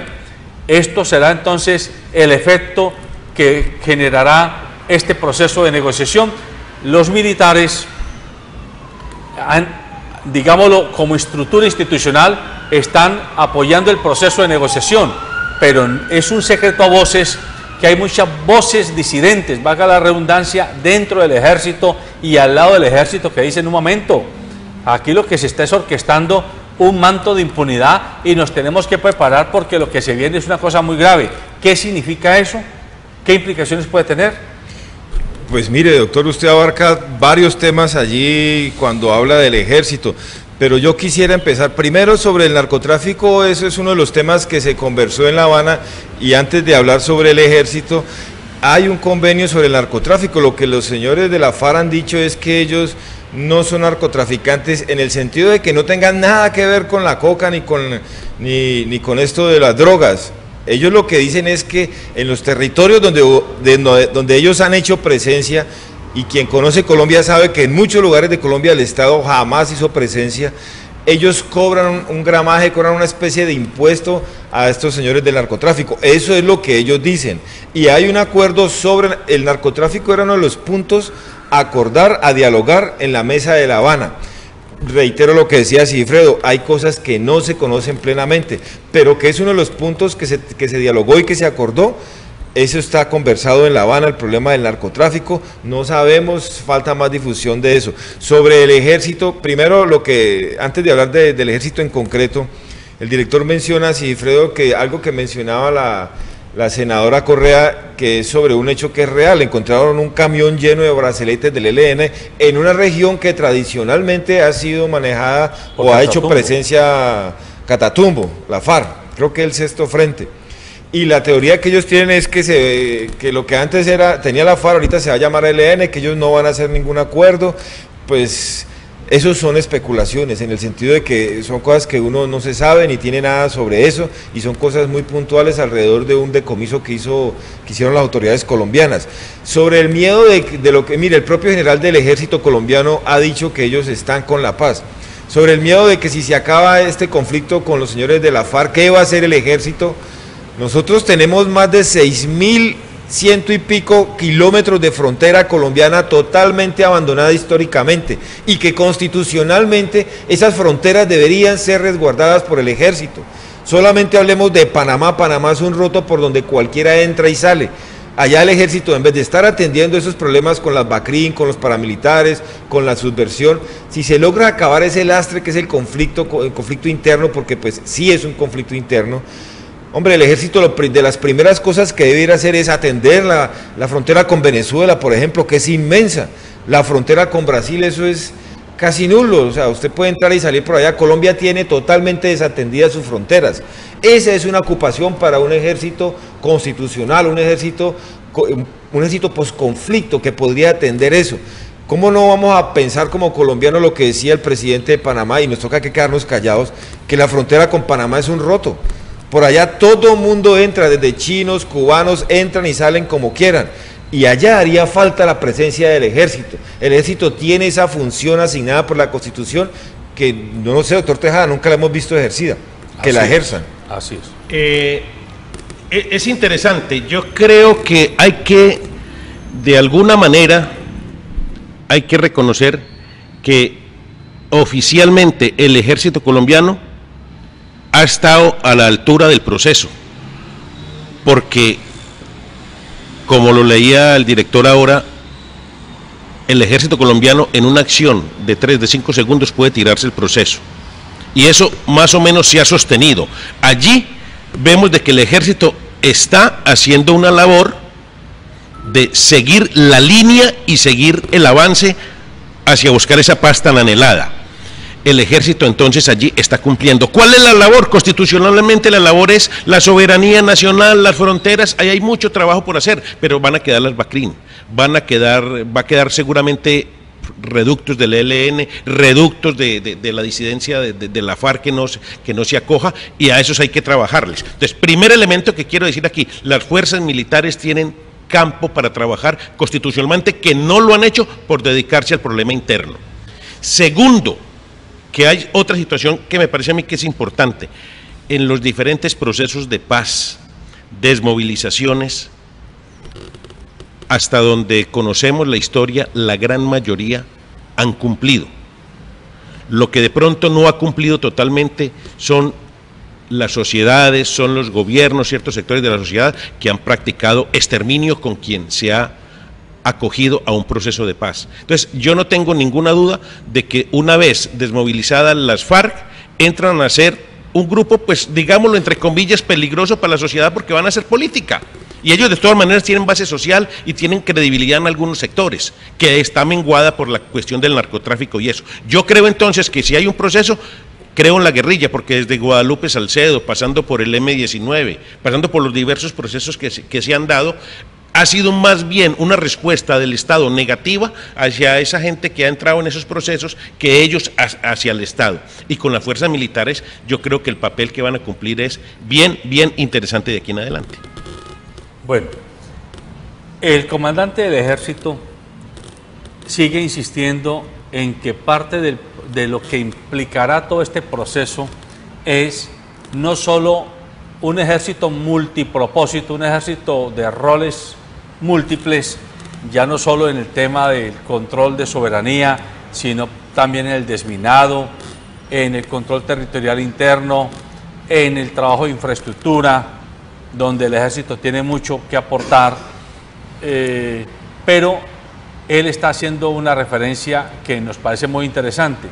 Esto será entonces el efecto que generará este proceso de negociación. Los militares, digámoslo, como estructura institucional, están apoyando el proceso de negociación, pero es un secreto a voces que hay muchas voces disidentes, valga la redundancia, dentro del ejército y al lado del ejército, que dicen: un momento, aquí lo que se está es orquestando un manto de impunidad y nos tenemos que preparar porque lo que se viene es una cosa muy grave. ¿Qué significa eso? ¿Qué implicaciones puede tener? Pues mire, doctor, usted abarca varios temas allí cuando habla del ejército, pero yo quisiera empezar primero sobre el narcotráfico. Eso es uno de los temas que se conversó en La Habana, y antes de hablar sobre el ejército, hay un convenio sobre el narcotráfico. Lo que los señores de la FARC han dicho es que ellos no son narcotraficantes en el sentido de que no tengan nada que ver con la coca ni con esto de las drogas. Ellos lo que dicen es que en los territorios donde ellos han hecho presencia, y quien conoce Colombia sabe que en muchos lugares de Colombia el Estado jamás hizo presencia, ellos cobran un gramaje, cobran una especie de impuesto a estos señores del narcotráfico. Eso es lo que ellos dicen. Y hay un acuerdo sobre el narcotráfico, era uno de los puntos a acordar, a dialogar en la mesa de La Habana. Reitero lo que decía Sigifredo, hay cosas que no se conocen plenamente, pero que es uno de los puntos que se dialogó y que se acordó. Eso está conversado en La Habana, el problema del narcotráfico, no sabemos, falta más difusión de eso. Sobre el ejército, primero antes de hablar del ejército en concreto, el director menciona, Sigifredo, que algo que mencionaba la senadora Correa, que es sobre un hecho que es real. Encontraron un camión lleno de brazaletes del ELN en una región que tradicionalmente ha sido manejada o ha hecho presencia Catatumbo, la FARC, creo que el sexto frente. Y la teoría que ellos tienen es que lo que antes tenía la FARC, ahorita se va a llamar ELN, que ellos no van a hacer ningún acuerdo. Pues esos son especulaciones, en el sentido de que son cosas que uno no se sabe ni tiene nada sobre eso, y son cosas muy puntuales alrededor de un decomiso que hicieron las autoridades colombianas. Sobre el miedo de lo que, mire, el propio general del ejército colombiano ha dicho que ellos están con la paz. Sobre el miedo de que si se acaba este conflicto con los señores de la FARC, ¿qué va a hacer el ejército? Nosotros tenemos más de 6.100 y pico kilómetros de frontera colombiana totalmente abandonada históricamente, y que constitucionalmente esas fronteras deberían ser resguardadas por el ejército. Solamente hablemos de Panamá. Panamá es un roto por donde cualquiera entra y sale. Allá el ejército, en vez de estar atendiendo esos problemas con las BACRIM, con los paramilitares, con la subversión, si se logra acabar ese lastre que es el conflicto interno, porque pues sí es un conflicto interno, hombre, el ejército de las primeras cosas que debe ir a hacer es atender la frontera con Venezuela, por ejemplo, que es inmensa. La frontera con Brasil, eso es casi nulo. O sea, usted puede entrar y salir por allá. Colombia tiene totalmente desatendidas sus fronteras. Esa es una ocupación para un ejército constitucional, un ejército posconflicto que podría atender eso. ¿Cómo no vamos a pensar como colombianos lo que decía el presidente de Panamá, y nos toca que quedarnos callados, que la frontera con Panamá es un roto? Por allá todo mundo entra, desde chinos, cubanos, entran y salen como quieran. Y allá haría falta la presencia del ejército. El ejército tiene esa función asignada por la Constitución que, no sé, doctor Tejada, nunca la hemos visto ejercida. Que la ejerzan. Así es. Es interesante. Yo creo que hay que, de alguna manera, hay que reconocer que oficialmente el ejército colombiano ha estado a la altura del proceso, porque, como lo leía el director ahora, el ejército colombiano en una acción de 5 segundos puede tirarse el proceso, y eso más o menos se ha sostenido. Allí vemos de que el ejército está haciendo una labor de seguir la línea y seguir el avance hacia buscar esa paz tan anhelada. El ejército entonces allí está cumpliendo. ¿Cuál es la labor? Constitucionalmente la labor es la soberanía nacional, las fronteras. Ahí hay mucho trabajo por hacer, pero van a quedar las BACRIM, va a quedar seguramente reductos del ELN, reductos de la disidencia de la FARC que no se acoja, y a esos hay que trabajarles. Entonces, primer elemento que quiero decir aquí, las fuerzas militares tienen campo para trabajar constitucionalmente, que no lo han hecho por dedicarse al problema interno. Segundo, que hay otra situación que me parece a mí que es importante, en los diferentes procesos de paz, desmovilizaciones, hasta donde conocemos la historia, la gran mayoría han cumplido. Lo que de pronto no ha cumplido totalmente son las sociedades, son los gobiernos, ciertos sectores de la sociedad que han practicado exterminio con quien se ha acogido a un proceso de paz. Entonces, yo no tengo ninguna duda de que una vez desmovilizadas las FARC, entran a ser un grupo, pues digámoslo entre comillas, peligroso para la sociedad porque van a hacer política. Y ellos de todas maneras tienen base social y tienen credibilidad en algunos sectores, que está menguada por la cuestión del narcotráfico y eso. Yo creo entonces que si hay un proceso, creo en la guerrilla, porque desde Guadalupe Salcedo, pasando por el M-19, pasando por los diversos procesos que se han dado, ha sido más bien una respuesta del Estado negativa hacia esa gente que ha entrado en esos procesos que ellos hacia el Estado. Y con las fuerzas militares yo creo que el papel que van a cumplir es bien interesante de aquí en adelante. Bueno, el comandante del Ejército sigue insistiendo en que parte de lo que implicará todo este proceso es no solo un ejército multipropósito, un ejército de roles múltiples, ya no solo en el tema del control de soberanía, sino también en el desminado, en el control territorial interno, en el trabajo de infraestructura, donde el ejército tiene mucho que aportar, pero él está haciendo una referencia que nos parece muy interesante.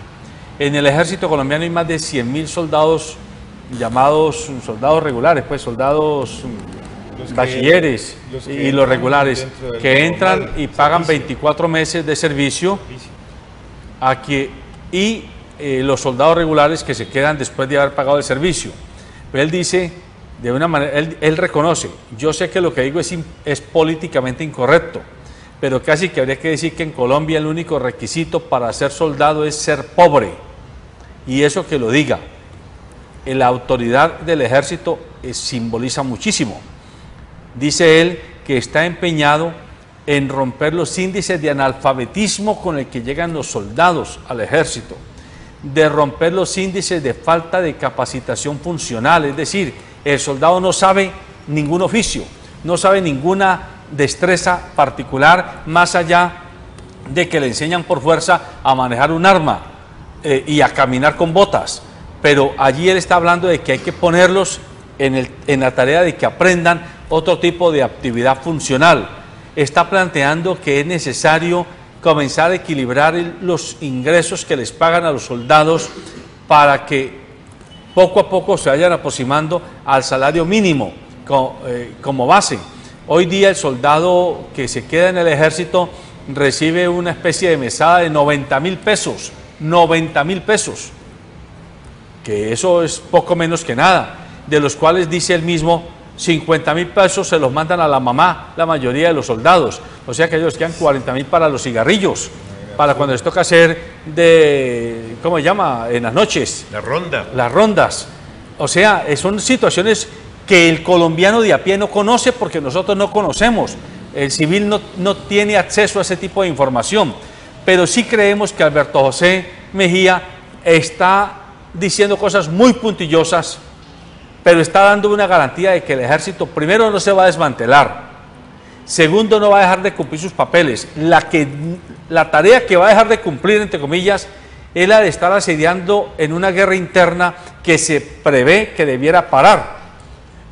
En el ejército colombiano hay más de 100.000 soldados llamados soldados regulares, pues soldados bachilleres y los regulares, que entran y pagan 24 meses de servicio y los soldados regulares que se quedan después de haber pagado el servicio. Pero él dice, de una manera, él reconoce, yo sé que lo que digo es políticamente incorrecto, pero casi que habría que decir que en Colombia el único requisito para ser soldado es ser pobre, y eso que lo diga. La autoridad del ejército simboliza muchísimo. Dice él que está empeñado en romper los índices de analfabetismo con el que llegan los soldados al ejército, de romper los índices de falta de capacitación funcional, es decir, el soldado no sabe ningún oficio, no sabe ninguna destreza particular, más allá de que le enseñan por fuerza a manejar un arma y a caminar con botas. Pero allí él está hablando de que hay que ponerlos en la tarea de que aprendan otro tipo de actividad funcional. Está planteando que es necesario comenzar a equilibrar los ingresos que les pagan a los soldados para que poco a poco se vayan aproximando al salario mínimo como base. Hoy día el soldado que se queda en el ejército recibe una especie de mesada de 90.000 pesos, 90.000 pesos. Que eso es poco menos que nada, de los cuales dice él mismo, 50.000 pesos se los mandan a la mamá, la mayoría de los soldados, o sea que ellos quedan 40.000 para los cigarrillos, para cuando les toca hacer ¿cómo se llama?, en las noches. Las rondas. O sea, son situaciones que el colombiano de a pie no conoce porque nosotros no conocemos. El civil no tiene acceso a ese tipo de información, pero sí creemos que Alberto José Mejía está diciendo cosas muy puntillosas, pero está dando una garantía de que el ejército, primero, no se va a desmantelar, segundo, no va a dejar de cumplir sus papeles. La tarea que va a dejar de cumplir, entre comillas, es la de estar asediando en una guerra interna que se prevé que debiera parar,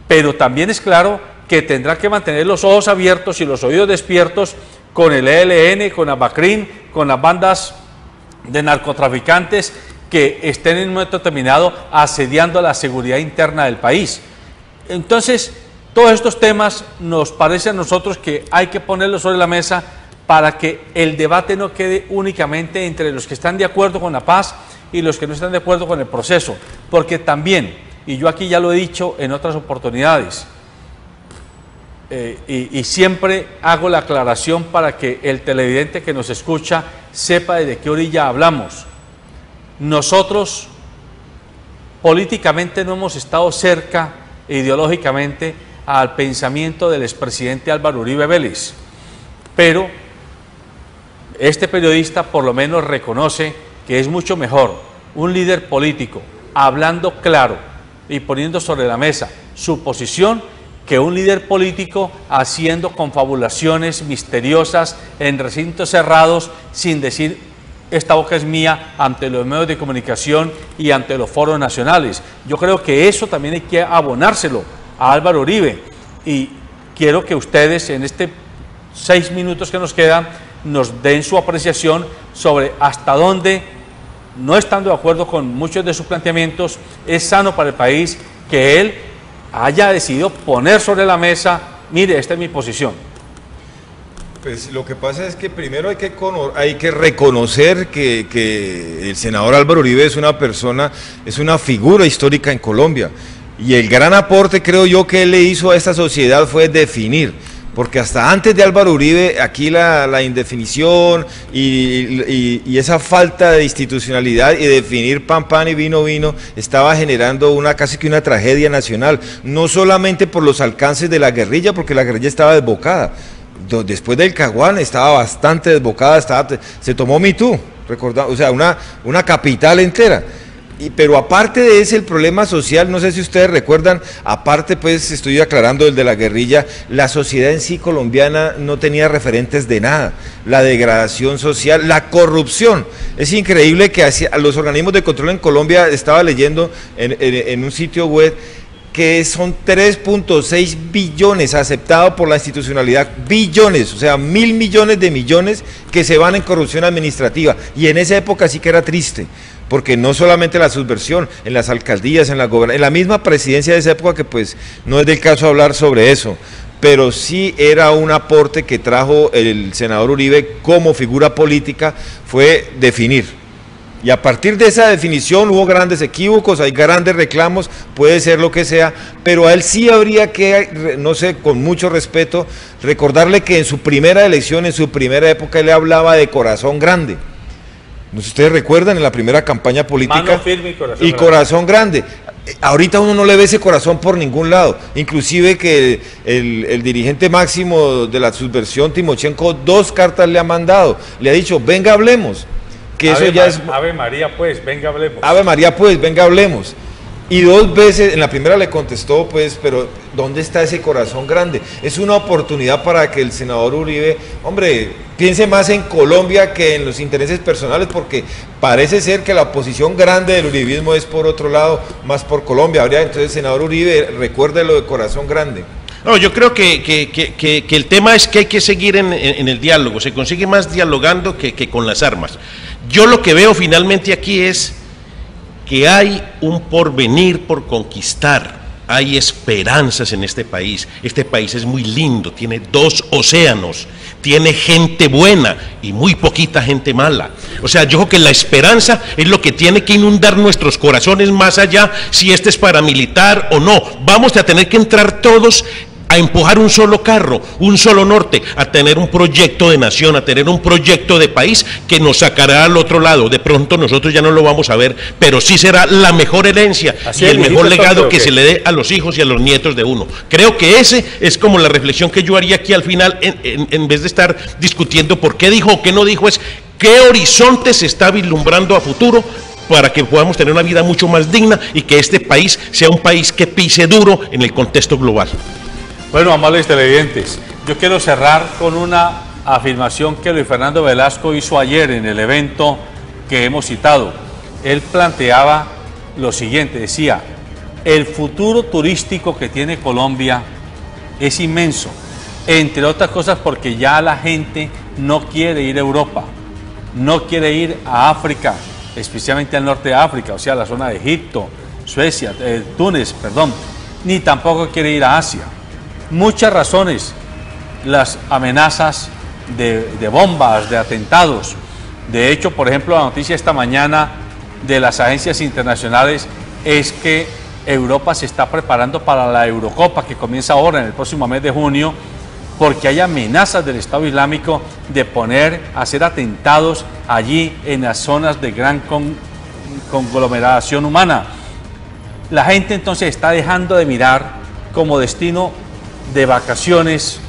pero también es claro que tendrá que mantener los ojos abiertos y los oídos despiertos con el ELN, con Abacrin, con las bandas de narcotraficantes que estén en un momento determinado asediando la seguridad interna del país. Entonces, todos estos temas nos parece a nosotros que hay que ponerlos sobre la mesa para que el debate no quede únicamente entre los que están de acuerdo con la paz y los que no están de acuerdo con el proceso, porque también, y yo aquí ya lo he dicho en otras oportunidades, y siempre hago la aclaración para que el televidente que nos escucha sepa de qué orilla hablamos. Nosotros políticamente no hemos estado cerca ideológicamente al pensamiento del expresidente Álvaro Uribe Vélez, pero este periodista por lo menos reconoce que es mucho mejor un líder político hablando claro y poniendo sobre la mesa su posición que un líder político haciendo confabulaciones misteriosas en recintos cerrados sin decir esta boca es mía ante los medios de comunicación y ante los foros nacionales. Yo creo que eso también hay que abonárselo a Álvaro Uribe, y quiero que ustedes en este 6 minutos que nos quedan nos den su apreciación sobre hasta dónde, no estando de acuerdo con muchos de sus planteamientos, es sano para el país que él haya decidido poner sobre la mesa, mire, esta es mi posición. Pues lo que pasa es que primero hay que reconocer que el senador Álvaro Uribe es una persona, es una figura histórica en Colombia, y el gran aporte, creo yo, que él le hizo a esta sociedad fue definir, porque hasta antes de Álvaro Uribe aquí la indefinición y esa falta de institucionalidad y definir pan y vino estaba generando casi que una tragedia nacional, no solamente por los alcances de la guerrilla, porque la guerrilla estaba desbocada. Después del Caguán estaba bastante desbocada, se tomó Mitú, o sea, una capital entera. Pero aparte de ese, el problema social, no sé si ustedes recuerdan, aparte pues estoy aclarando el de la guerrilla, la sociedad en sí colombiana no tenía referentes de nada, la degradación social, la corrupción. Es increíble que los organismos de control en Colombia, estaba leyendo en un sitio web, que son 3.6 billones aceptados por la institucionalidad, billones, o sea, 1.000 millones de millones que se van en corrupción administrativa, y en esa época sí que era triste, porque no solamente la subversión, en las alcaldías, en la misma presidencia de esa época, que pues no es del caso hablar sobre eso, pero sí era un aporte que trajo el senador Uribe como figura política, fue definir. Y a partir de esa definición hubo grandes equívocos, hay grandes reclamos, puede ser lo que sea, pero a él sí habría que, no sé, con mucho respeto, recordarle que en su primera elección, en su primera época, él hablaba de corazón grande. No sé si ustedes recuerdan, en la primera campaña política, mano firme y corazón grande. Ahorita uno no le ve ese corazón por ningún lado, inclusive que el dirigente máximo de la subversión, Timochenko, 2 cartas le ha mandado, le ha dicho, venga, hablemos. Que eso ya es Ave María, pues, venga, hablemos. Ave María, pues, venga, hablemos. Y 2 veces, en la primera le contestó, pues, pero ¿dónde está ese corazón grande? Es una oportunidad para que el senador Uribe, hombre, piense más en Colombia que en los intereses personales, porque parece ser que la oposición grande del uribismo es por otro lado, más por Colombia. Entonces, senador Uribe, recuerde lo de corazón grande. No, yo creo que el tema es que hay que seguir en el diálogo, se consigue más dialogando que con las armas. Yo lo que veo finalmente aquí es que hay un porvenir por conquistar, hay esperanzas en este país es muy lindo, tiene 2 océanos, tiene gente buena y muy poquita gente mala. O sea, yo creo que la esperanza es lo que tiene que inundar nuestros corazones, más allá si este es paramilitar o no. Vamos a tener que entrar todos a empujar un solo carro, un solo norte, a tener un proyecto de nación, a tener un proyecto de país que nos sacará al otro lado. De pronto nosotros ya no lo vamos a ver, pero sí será la mejor herencia y el mejor legado que se le dé a los hijos y a los nietos de uno. Creo que ese es como la reflexión que yo haría aquí al final, en vez de estar discutiendo por qué dijo o qué no dijo, es qué horizonte se está vislumbrando a futuro para que podamos tener una vida mucho más digna y que este país sea un país que pise duro en el contexto global. Bueno, amables televidentes, yo quiero cerrar con una afirmación que Luis Fernando Velasco hizo ayer en el evento que hemos citado. Él planteaba lo siguiente, decía, el futuro turístico que tiene Colombia es inmenso, entre otras cosas porque ya la gente no quiere ir a Europa, no quiere ir a África, especialmente al norte de África, o sea, la zona de Egipto, Suecia, Túnez, ni tampoco quiere ir a Asia. Muchas razones, las amenazas de bombas, de atentados. De hecho, por ejemplo, la noticia esta mañana de las agencias internacionales es que Europa se está preparando para la Eurocopa, que comienza ahora en el próximo mes de junio, porque hay amenazas del Estado Islámico de hacer atentados allí en las zonas de gran conglomeración humana. La gente entonces está dejando de mirar como destino de vacaciones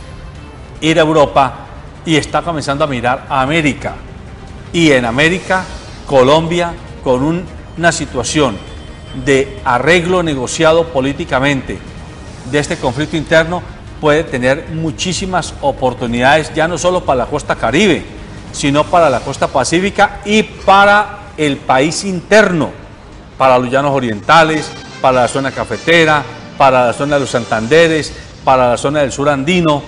ir a Europa y está comenzando a mirar a América. Y en América, Colombia, con una situación de arreglo negociado políticamente de este conflicto interno, puede tener muchísimas oportunidades, ya no solo para la costa Caribe, sino para la costa Pacífica y para el país interno, para los llanos orientales, para la zona cafetera, para la zona de los Santanderes, para la zona del sur andino,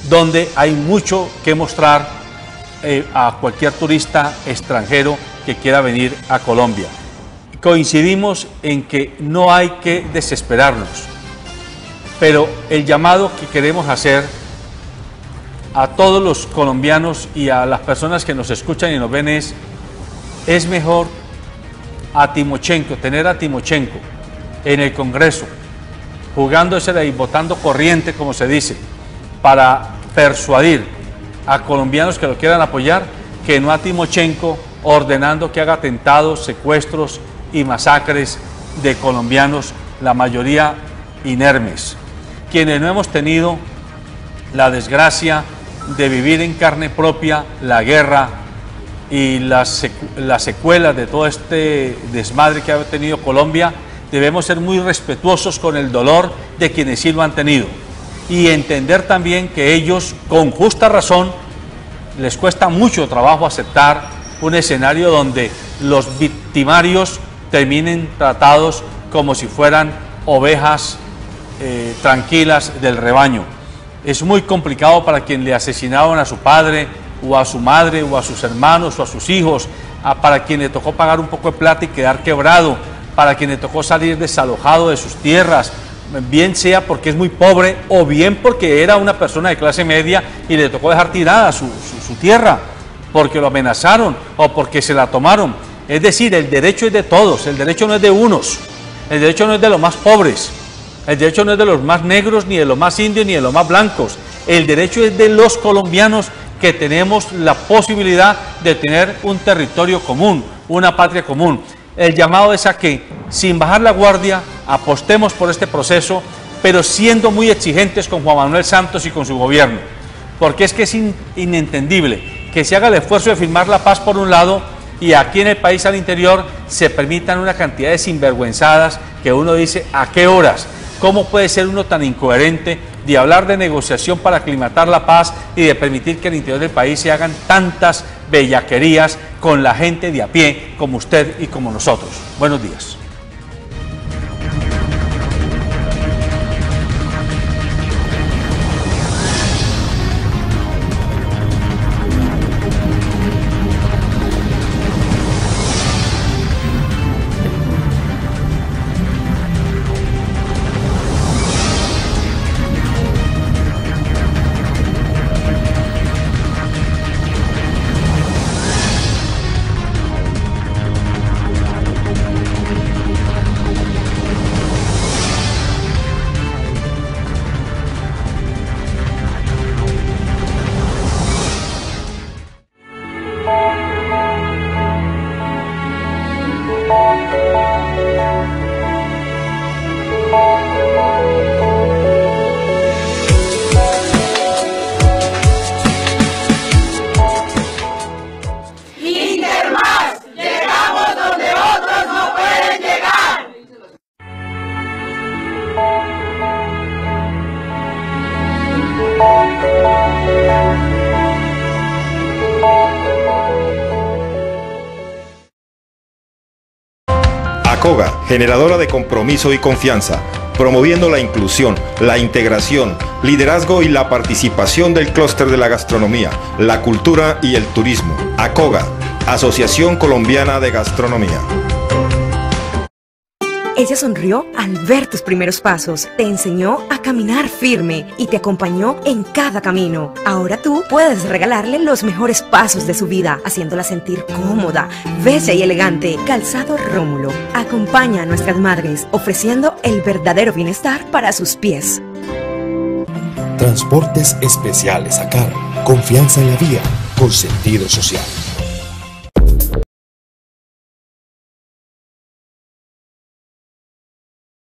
donde hay mucho que mostrar a cualquier turista extranjero que quiera venir a Colombia. Coincidimos en que no hay que desesperarnos, pero el llamado que queremos hacer a todos los colombianos y a las personas que nos escuchan y nos ven es mejor a Timochenko, tener a Timochenko en el Congreso, jugándosela y votando corriente, como se dice, para persuadir a colombianos que lo quieran apoyar, que no a Timochenko ordenando que haga atentados, secuestros y masacres de colombianos, la mayoría inermes. Quienes no hemos tenido la desgracia de vivir en carne propia la guerra y las secuelas de todo este desmadre que ha tenido Colombia, debemos ser muy respetuosos con el dolor de quienes sí lo han tenido y entender también que ellos, con justa razón, les cuesta mucho trabajo aceptar un escenario donde los victimarios terminen tratados como si fueran ovejas tranquilas del rebaño. Es muy complicado para quien le asesinaron a su padre o a su madre o a sus hermanos o a sus hijos, para quien le tocó pagar un poco de plata y quedar quebrado, para quien le tocó salir desalojado de sus tierras, bien sea porque es muy pobre o bien porque era una persona de clase media y le tocó dejar tirada su tierra porque lo amenazaron o porque se la tomaron. Es decir, el derecho es de todos, el derecho no es de unos, el derecho no es de los más pobres, el derecho no es de los más negros, ni de los más indios, ni de los más blancos. El derecho es de los colombianos que tenemos la posibilidad de tener un territorio común, una patria común. El llamado es a que, sin bajar la guardia, apostemos por este proceso, pero siendo muy exigentes con Juan Manuel Santos y con su gobierno. Porque es que es inentendible que se haga el esfuerzo de firmar la paz por un lado y aquí en el país al interior se permitan una cantidad de sinvergüenzadas que uno dice, ¿a qué horas? ¿Cómo puede ser uno tan incoherente de hablar de negociación para aclimatar la paz y de permitir que en el interior del país se hagan tantas bellaquerías con la gente de a pie como usted y como nosotros? Buenos días. Intermás, llegamos donde otros no pueden llegar. ACOGA, generadora de compromiso y confianza, promoviendo la inclusión, la integración, liderazgo y la participación del clúster de la gastronomía, la cultura y el turismo. ACOGA, Asociación Colombiana de Gastronomía. Ella sonrió al ver tus primeros pasos, te enseñó a caminar firme y te acompañó en cada camino. Ahora tú puedes regalarle los mejores pasos de su vida, haciéndola sentir cómoda, bella y elegante. Calzado Rómulo acompaña a nuestras madres, ofreciendo el verdadero bienestar para sus pies. Transportes especiales a cargo. Confianza en la vía, con sentido social.